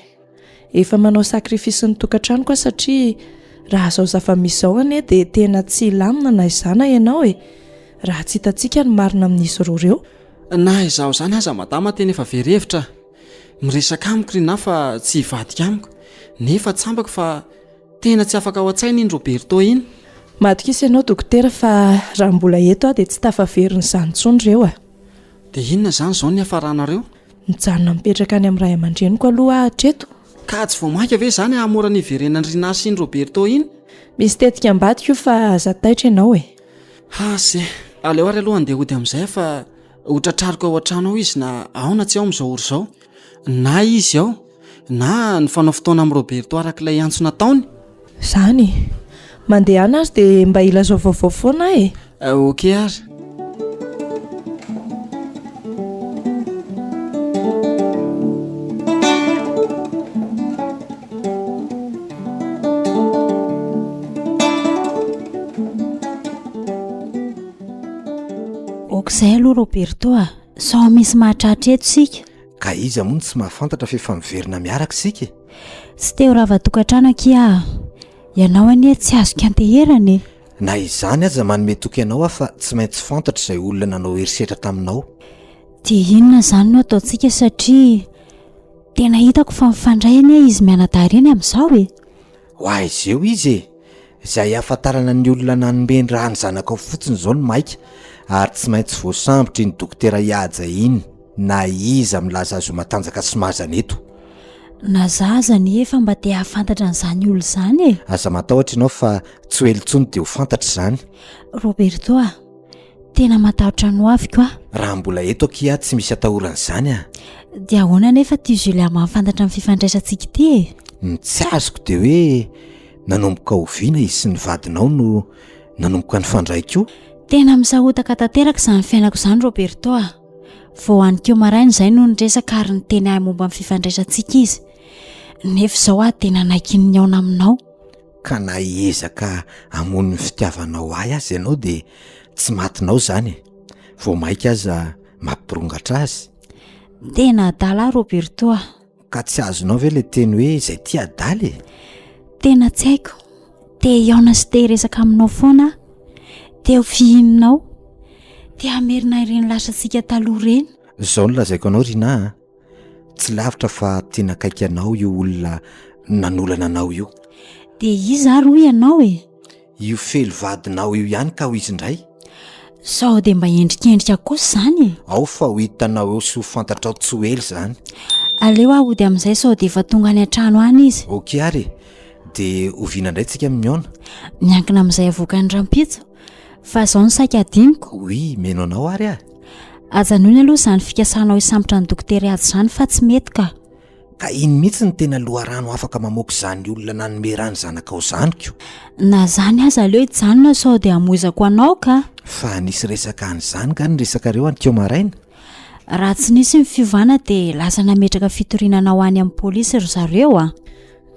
Efa manao sakrifisy ny tokantranoko satria raha izao zava-misy izao anie dia tena tsy lamina na izana ianao e. Raha tsy hitantsika ny marina amin'izy roa ireo. Na izaho izany aza madama tena efa verevitra. Miresaka amiko rina fa tsy hivadika amiko. Nefa tsambako fa tena tsy afaka ao an-tsaina iny Roberto iny. Matokisa ianao dokotera fa raha mbola eto aho dia tsy tafaveriny izany intsony ireo a. Dia inona izany izao ny hafaranareo? Mijanona mipetraka any amin'ny ray aman-dreniko aloha hatreto. Ka tsy voamaika ve izany hamora ny iverenan'ny Rina sy ny Roberto iny? Misy tetika ambadika io fa aza taitra ianao e. Ze aleo ary aloha andeha hody amin'izay fa hotratrariko ao an-trano ao izy na ao na tsy ao amin'izao oro izao. Na izy ao na ny fanao fotoana amin'ny Roberto arak'ilay antso nataony. Izany mandeha ana azy dia mba ilazao vaovao foana e. Ok ary. Okizay aloha Roberto sao misy mahatratra eto sika. Ka iza moa tsy mahafantatra fa efa miverina miaraka sika. Tsy teo rava-tokantrano akia ianao anie tsy azoko anteherana. Na izany aza manome toky ianao fa tsy maintsy fantatra izay olona nanao herisetra taminao. Dia inona izany no ataontsika satria tena hitako fa mifandray anie izy mianadahareny amin'izao e. Hoay izeo izy e. Izay ahafantarana ny olona nanomeny raha ny zanakao fotsiny izao no maika ary tsy maintsy voasambotry ny dokotera hihaja iny na iza milaza azo matanjaka sy mazana eto. Na zazany efa mba te hahafantatra an'izany olo izany e. Aza matahotra ianao fa tsy ho elontsony dia ho fantatra izany. Roberto tena matahotra no aviko raha mbola eto akia tsy misy atahoran'izany dia ahoana nefa ity Julia mahafantatra amin'ny fifandraisantsika ity e. Ny tsy azoko dia hoe nanomboka oviana izy sy ny vadinao no nanomboka ny fandraiko. Tena misahotaka tanteraka izany fiainako izany Roberto vao hanikeo maraina izay no niresaka ary ny teny ahy momba amin'ny fifandraisantsika izy. Nefa izao tena naikiny aona aminao. Ka na hiezaka hamono ny fitiavanao ahy azy ianao dia tsy matinao izany. Vao maika aza mampirongatra azy. Tena adala Roberto Ka tsy azonao ve ilay teny hoe izay ty adaly e? Tena tsy haiko. Te hiaona sy te hiresaka aminao foana. Te ho fihinanao. Te hamerina ireny lasantsika taloha ireny. Izao no lazaiko anao Rina. Tsy lavitra fa tena akaiky anao io olona nanolana anao io. Dia izy ary hoy ianao e. Io felo vadinao io ihany ka ho izy indray. Sao dia mba endrikendrika kosa izany e. Ao fa ho hitanao eo sy ho fantatrao tsy ho ela izany. Aleo hody amin'izay sao dia efa tonga any an-trano any izy. Ok ary. Dia oviana indray tsika mihaona. Miankina amin'izay avoaka ny rampitso. Fa izao ny saika adiniko. Oui, meno anao ary Ajanony aloha izany fikasanao hisambotra ny dokotera azy izany fa tsy mety ka. Ka iny mihitsy ny tena loharano afaka mamoaka izany olona nanome rany zanakao zaniko. Na zany aza aleo hijanona sao dia hamoizako anao ka. Fa nisy resaka an'izany ka ny resakareo anikeo maraina. Raha tsy nisy ny fivana dia lasa nametraka fitorinana ho any amin'ny polisy ry zareo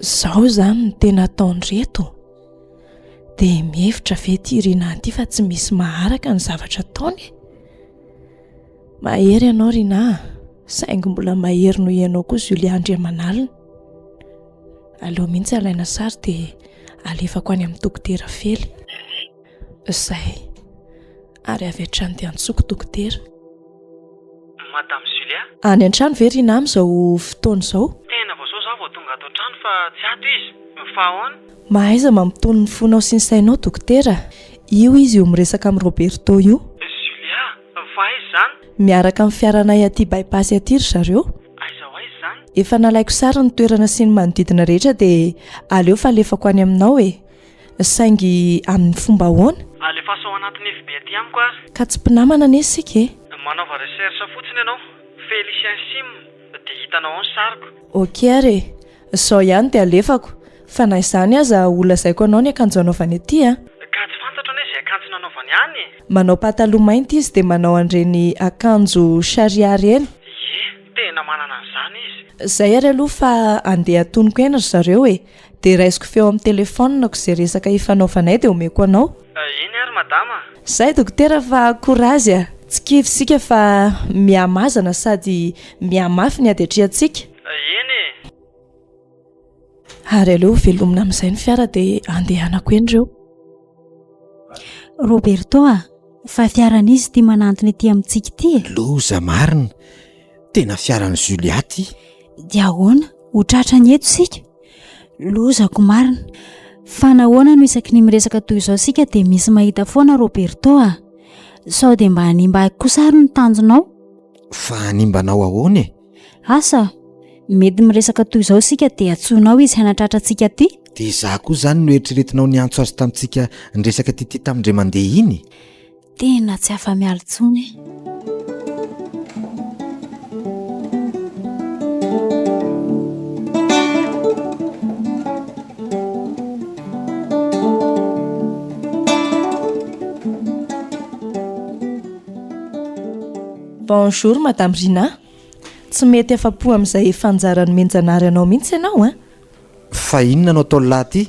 Izao izany ny tena ataon'ireto. Dia mihevitra ve ity Rina ity fa tsy misy maharaka ny zavatra ataony. Mahery ianao Rina, saingy mbola mahery noho ianao koa Julia Andriamanalina. Aleo mihitsy alaina sary dia alefako any amin'ny dokotera fely. Izay ary avy hatrany dia antsoko dokotera. Madame Julia? Any an-trano ve Rina amin'izao fotoana izao? Tena vao zao vao tonga ato an-trano fa tsy ato izy. Fa ahoana? Mahaiza mampitony ny fonao sy ny sainao dokotera. Io izy io miresaka amin'ny Roberto io. Julia, fa aiza izany? Miaraka amin'ny fiaranay aty bypassy aty ry zareo. Aiza ho aiza izany? Efa nalaiko sara ny toerana sy ny manodidina rehetra dia aleo fa alefako any aminao e. Saingy amin'ny fomba ahoana? Alefaso ao anatin'ny FB aty amiko ary. Ka tsy mpinamana anie sika e. Manaova recherche fotsiny ianao. Félicien Sim dia hitanao ao ny sariko. Ok ary. Sao ihany dia alefako fa na izany aza olona zaiko anao ny akanjo anaovany aty a. Ka tsy fantatra anie izay akanjo nanaovany any. Manao pataloha mainty izy dia manao an'ireny akanjo shariary eny. Tena manana an'izany izy. Zay ary aloha fa andeha atonoko ena ry zareo e, dia raisiko feo amin'ny telefonako izay resaka ifanaovanay dia omeko anao. Iny ary madama. Zay dokotera fa korazy a, tsy kivy sika fa mihamazana sady mihamafy ny adetrehantsika. Iny. Ary aleo velomina amin'izay ny fiara dia andehanako eny ireo. Roberto fa fiaran'izy tia manantona ety amintsika ity. Loza marina, tena fiaran'ny Juliaty. Dia ahoana ho tratrany eto sika? Lozako marina, fa nahoana no isaky ny miresaka toy izao sika dia misy mahita foana Roberto sao dia mba hanimba kosa ary ny tanjonao. Fa hanimbanao ahoana e? Asa mety miresaka toy izao sika dia atsoinao izy hanatratra antsika ty. Dia izaho koa izany no eritreretinao ny antso azy tamintsika niresaka ty tamindray mandeha iny. Tena tsy afa-miala intsony. Bonjour Madame Rina. Tsy mety afa-po amin'izay fanjarany menjanary anao mihitsy ianao a? Fa inona no atao laty?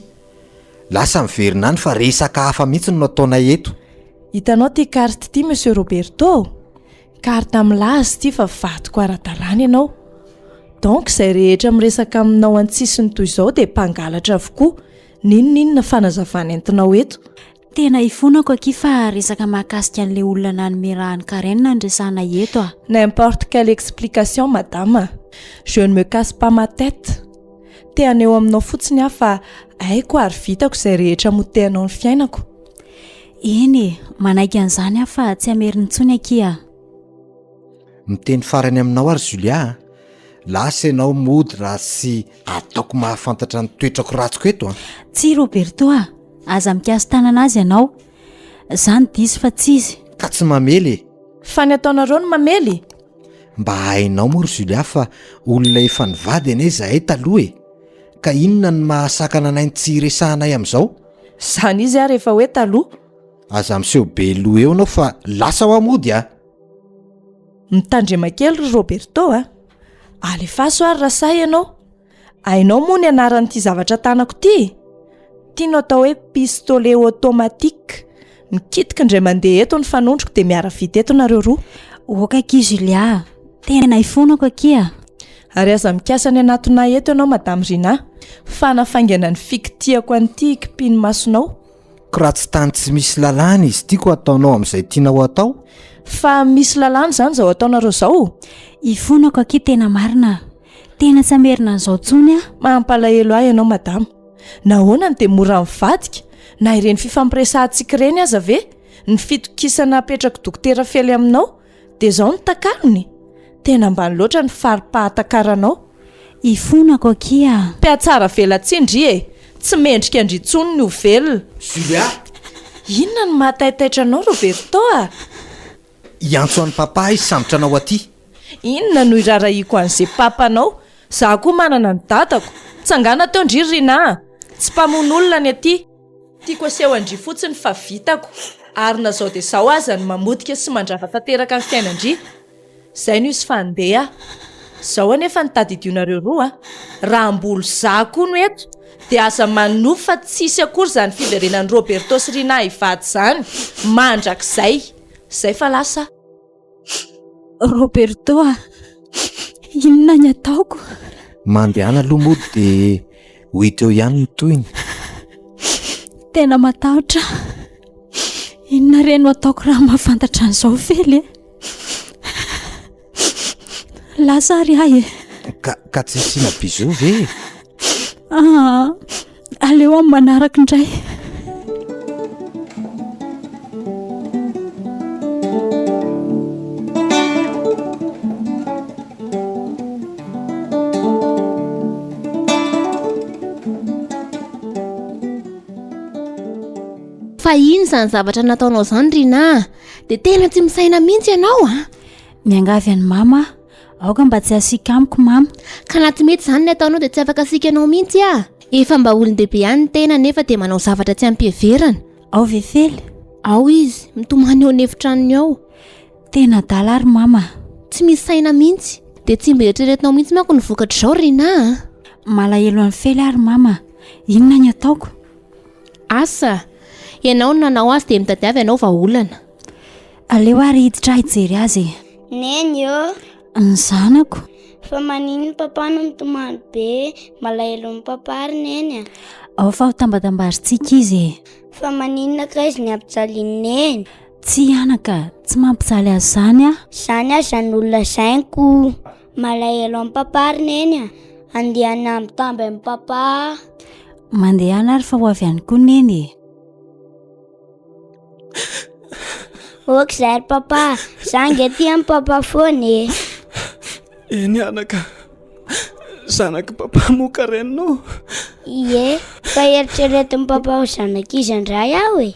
Lasa miverina any fa resaka hafa mihitsy no ataonay eto. Hitanao ty carte ty Monsieur Roberto. Carte am'lazy ty fa vatoko ara-dalàna ianao. Donc izay rehetra miresaka aminao antsisiny toy izao dia mpangalatra avokoa. Ninona fanazavana entinao eto? Tena ifonako aky fa resaka mahakasika an'ilay olona nanomerahan'ny Karen andresana eto a. N'importe quelle explication madame. Je ne me casse pas ma tête. Te aneo aminao fotsiny aho fa haiko ary vitako izay rehetra motehanao ny fiainako. Eny, manaiky an'izany aho fa tsy ameriny intsony aky a. Miteny farany aminao ary Julia, lasa ianao mody raha sy ataoko mahafantatra ny toetrako ratsiko eto a. Tsy Roberto aza mikasy tanana azy ianao. Zany disy fa tsy izy. Ka tsy mamely. Fa ny ataonareo ny mamely? Mba hainao moa ry Julia fa olona efa nivady ane zahay taloha e. Ka inona ny mahasakana anay tsy resahanay amin'izao? Zany izy ary efa hoe taloha. Aza miseho be loha eo anao fa lasa ho amody a. Mitandrema kely ry Roberto a. Alefaso ary rasay ianao. Hainao moa ny anaran'ity zavatra tanako ty? Tianao atao hoe pistolet automatique. Mikitika indray mandeha eto ny fanondroko dia miara vita eto nareo roa. Oka aky Julia, tena ifonako aky a. Ary aza mikasa ny anatona eto ianao Madame Rina. Fanafaingana ny fikitiako an'ity kipiny masonao. Raha tsy tany tsy misy lalàna izy tiako ataonao amin'izay tianao atao. Fa misy lalàna zany zao ataonareo zao. Ifonako aky tena marina. Tena tsy amerina an'izao tsony a. Mampalahelo ahy ianao madame. Nahoana dia mora mivadika na ireny fifampiresahantsika ireny aza ve? Ny fitokisana apetraka dokotera fely aminao dia izao ny takalony. Tena ambany loatra ny fari-pahatakaranao. Ifonako aky a. Piatsara velatsindry e. Tsy mendrika andritsony ny ho velona. Julia, inona ny mahataitaitra anao Roberto a? Iantso an'ny papa izy sambotra anao aty. Inona no irarahiako an'izay papanao? Zaho koa manana ny dadako. Tsangana teo ndry Rina. Tsy mpamon'olona ny aty. Tiako aseho andry fotsiny fa vitako. Ary na zao dia zao aza ny mamodika sy mandrava tanteraka ny fiainandry. Zay no izy fandeha. Zao anefa ny tadidionareo roa. Raha mbolo zaho koa no eto dia aza manofo fa tsisy akory izany fiverenan'ny Roberto sy Rina hivady izany. Mandrakizay. Zay fa lasa. Roberto inona ny ataoko? Mandehana aloha mody dia ho hita eo ihany ny toyiny. Tena matahotra. Inona re no ataoko raha mahafantatra an'izao fely e? Lasa ary ahy e. Ka tsy sina bizou ve? Aleo amin'ny manaraka indray. Fa iny zany zavatra nataonao zany Rina. Dia tena tsy misaina mihitsy ianao a. Miangavy any mama. Aoka mba tsy asika amiko mama. Ka naty mety zany ny ataonao dia tsy afaka asika anao mihitsy a. Efa mba olon-dehibe ihany tena nefa dia manao zavatra tsy ampiheverana. Ao vefely? Ao izy, mitomany eo nefitranony ao. Tena dala ary mama. Tsy misy saina mihitsy, dia tsy mba eritreretinao mihitsy manko ny vokatra izao Rina. Malahelo amin'ny fely ary mama. Inona ny ataoko? Asa, ianao no nanao azy dia mitadiavy ianao vahaolana. Aleo ary hiditra hijery azy. Neny eo. Ny zanako. Fa manino ny papa no mitomany be, malahelo ny papa ary neny. Ao fa ho tambatambarintsika izy. Fa maninona ka izy ny ampijaliany neny? Tsy anaka, tsy mampijaly azy zany a. Zany a zan'olona zainko. Malahelo amin'ny papa ary neny. Andehana mitamby amin'ny papa. Mandehana ary fa ho avy ihany koa neny. Ok zay papa, zange ty amin'ny papa foany. Eny anaka, zanaka papa moka renao. Ie, fa eritreretin'ny papa ho zanaka izy andray aho e.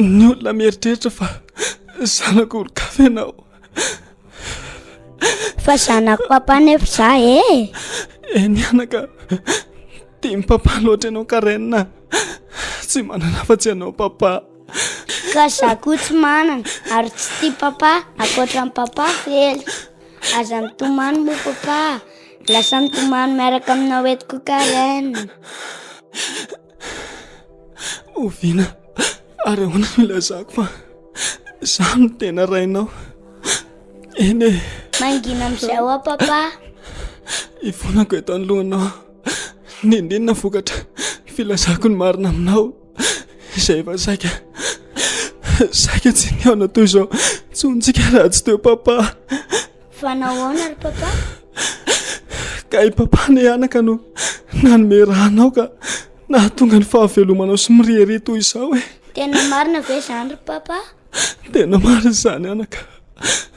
Ny olona mieritreritra fa zanaka olo-kafa ianao. Fa zanaka papa nefa za e. Eny anaka, tiany papa loatra ianao karenina. Tsy manana afa-tsy ianao papa. Ka za koa tsy manana, ary tsy tia papa, akoatra amin'ny papa fely. Aza mitomany moa papa, lasa mitomany miaraka aminao etiko karenina. Oviana, ary ahoana no ilazako fa za no tena rainao. Eny e. Mangina amin'izay hoa papa. Ivonako eto anolohana nindinina vokatra filazako ny marina aminao. Izay efa saika tsy niaona toy izao tsontsika raha tsy teo papa. Fa nahoana ry papa? Ka i papa ny anaka no nanome rahanao ka nahatonga ny fahavelomanao sy mirihary toy izao e. Tena marina ve zany ry papa? Tena marina izany anaka.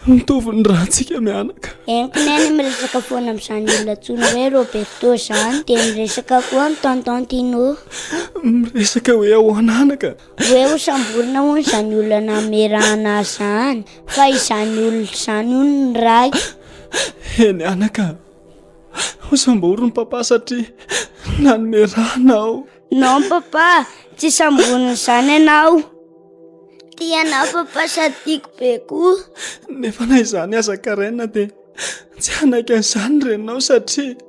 Mitovy ny rahantsika mianaka. Eniko neny miresaka foana amin'izany olona tsony hoe Roberto zany, dia miresaka koa amin'ny tonton Tino. Miresaka hoe ahoana anaka? Hoe ho samborina hono izany olona nanome rahana zany, fa izany olona izany hono ny ray. Eny anaka, ho samboriny papa satria nanome rahanao. Non papa, tsy samborina izany ianao. Tianao papa sady tiako be koa. Nefa na izany aza karenina dia tsy anaiky an'izany renao satria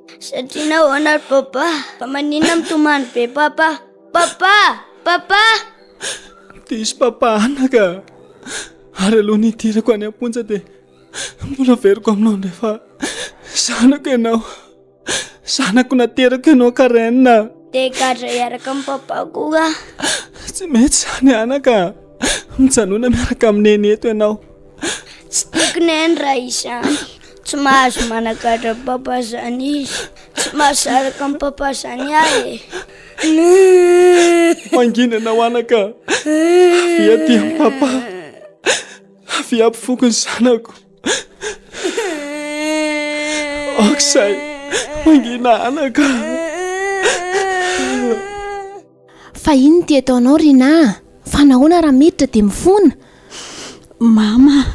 nahoana ry papa? Fa maninona mitomany be papa? Papa! Diso papa anaka. Ary aloha nidirako any am-ponja dia mbola veriko aminao nefa zanako ianao. Zanako naterako ianao karenina. Dia gadra iaraka amin'ny papa koa. Tsy mety zany anaka. Mijanona miaraka amineny eto ianao. Tsy tiako neny raha izany. Tsy mahazo managadra papa zany izy. Tsy mahasaraka amin'ny papa zany ahy. Mangina ianao anaka. Avy aty amin'ny papa. Avy ampifoky ny zanako. Okizay, mangina anaka. Fa ino ty ataonao Rina? Fa nahoana raha miditra dia mifona? Mama,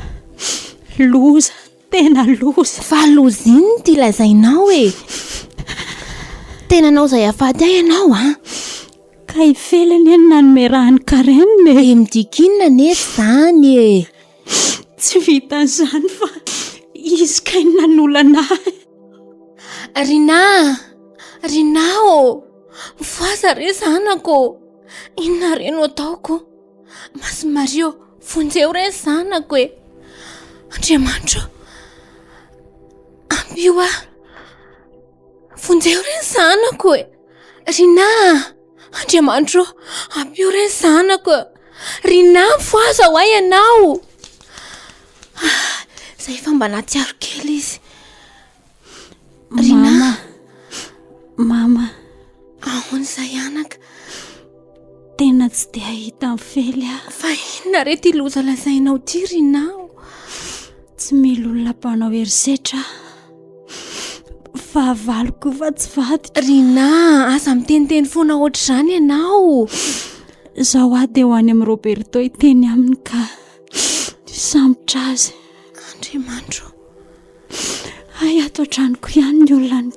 loza, tena loza. Fa loza ino ty lazainao e? Tena nao izay afady ahy ianao a? Ka ivelany eny nanome rahany karenina e. Midikinina nefa zany e. Tsy vitan'izany fa izy kay nanolana ahy. Rina o, mivoaza re zanako. Inona re no ataoko? Masy Mario, vonjeo re zanako e. Andriamanitro, ambio a, vonjeo re zanako e. Rina, Andriamanitro, ambio re zanako. Rina, mivoaza ho ahy ianao. Zay efa mba natsiaro kely izy. Rina. Mama. Ahoana izay anaka? Tena tsy dia hita amin'ny fely aho. Fa inona re ty loza lazainao ty Rina? Tsy mila olona mpanao herisetra. Fahavaloko fa tsy vady. Rina, aza miteniteny foana ohatr'izany ianao. Zaho aho dia ho any amin'ny Roberto iteny aminy ka sambotra azy. Andriamanitro. Ay, ato an-tranoko ihany ny olona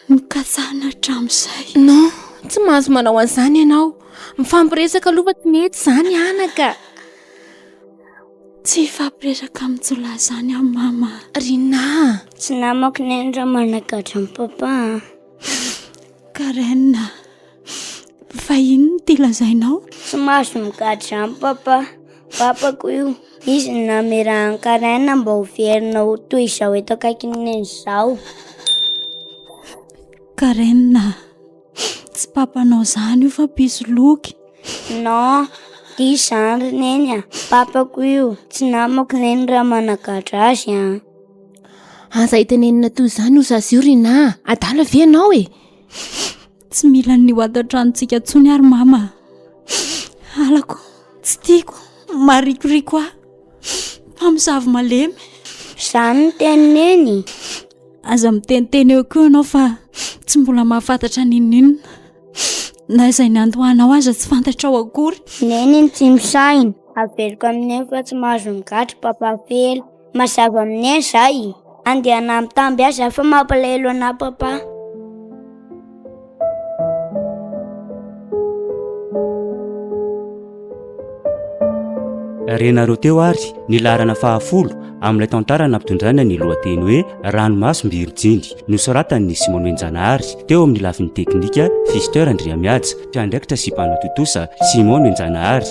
Nikatsahana hatramin'izay. No, tsy mahazo manao an'izany ianao. Mifampiresaka aloha fa tsy mety izany anaka. Tsy fampiresaka amin'ny jolahy izany amin'ny mama. Rina, tsy namako nendra manakatra amin'ny papa. Karen, vahiny ty lazainao? Tsy mahazo mikatra amin'ny papa. Papako io, izy namerahany Karen mba ho verina ho toy izao eto akaikiny izao. Karen, tsy papanao izany io fa piso loky. No, dia izany neny papako io, tsy namako neny raha manakatra azy Aza itenenina toy izany ozy azy io Rina. Adala ve ianao e? Tsy mila ny ho ato an-tranontsika ntsony ary mama. Alako, tsy tiako, marikoriko aho. Mpamosavy malemy. Izany no teny neny. Aza miteniteny eo koa ianao fa tsy mbola mahafantatra ninninona. Na izay ny andohanao aza tsy fantatrao akory. Neny ny tsy misaina. Averiko amin'eny fa tsy mahazo mikatra papa fely. Mazava amin'eny izay. Andeha mitamby aza fa mampalahelo ana papa. Renareo teo ary ny laharana 10 amin'ilay tantara nampitondrana ny lohateny hoe Ranomaso Mbirijindy, nosoratany Simon Menjanahary, teo amin'ny lafiny teknika Fister Andriamiaja, mpiandraikitra sy mpanao tontosa Simon Menjanahary,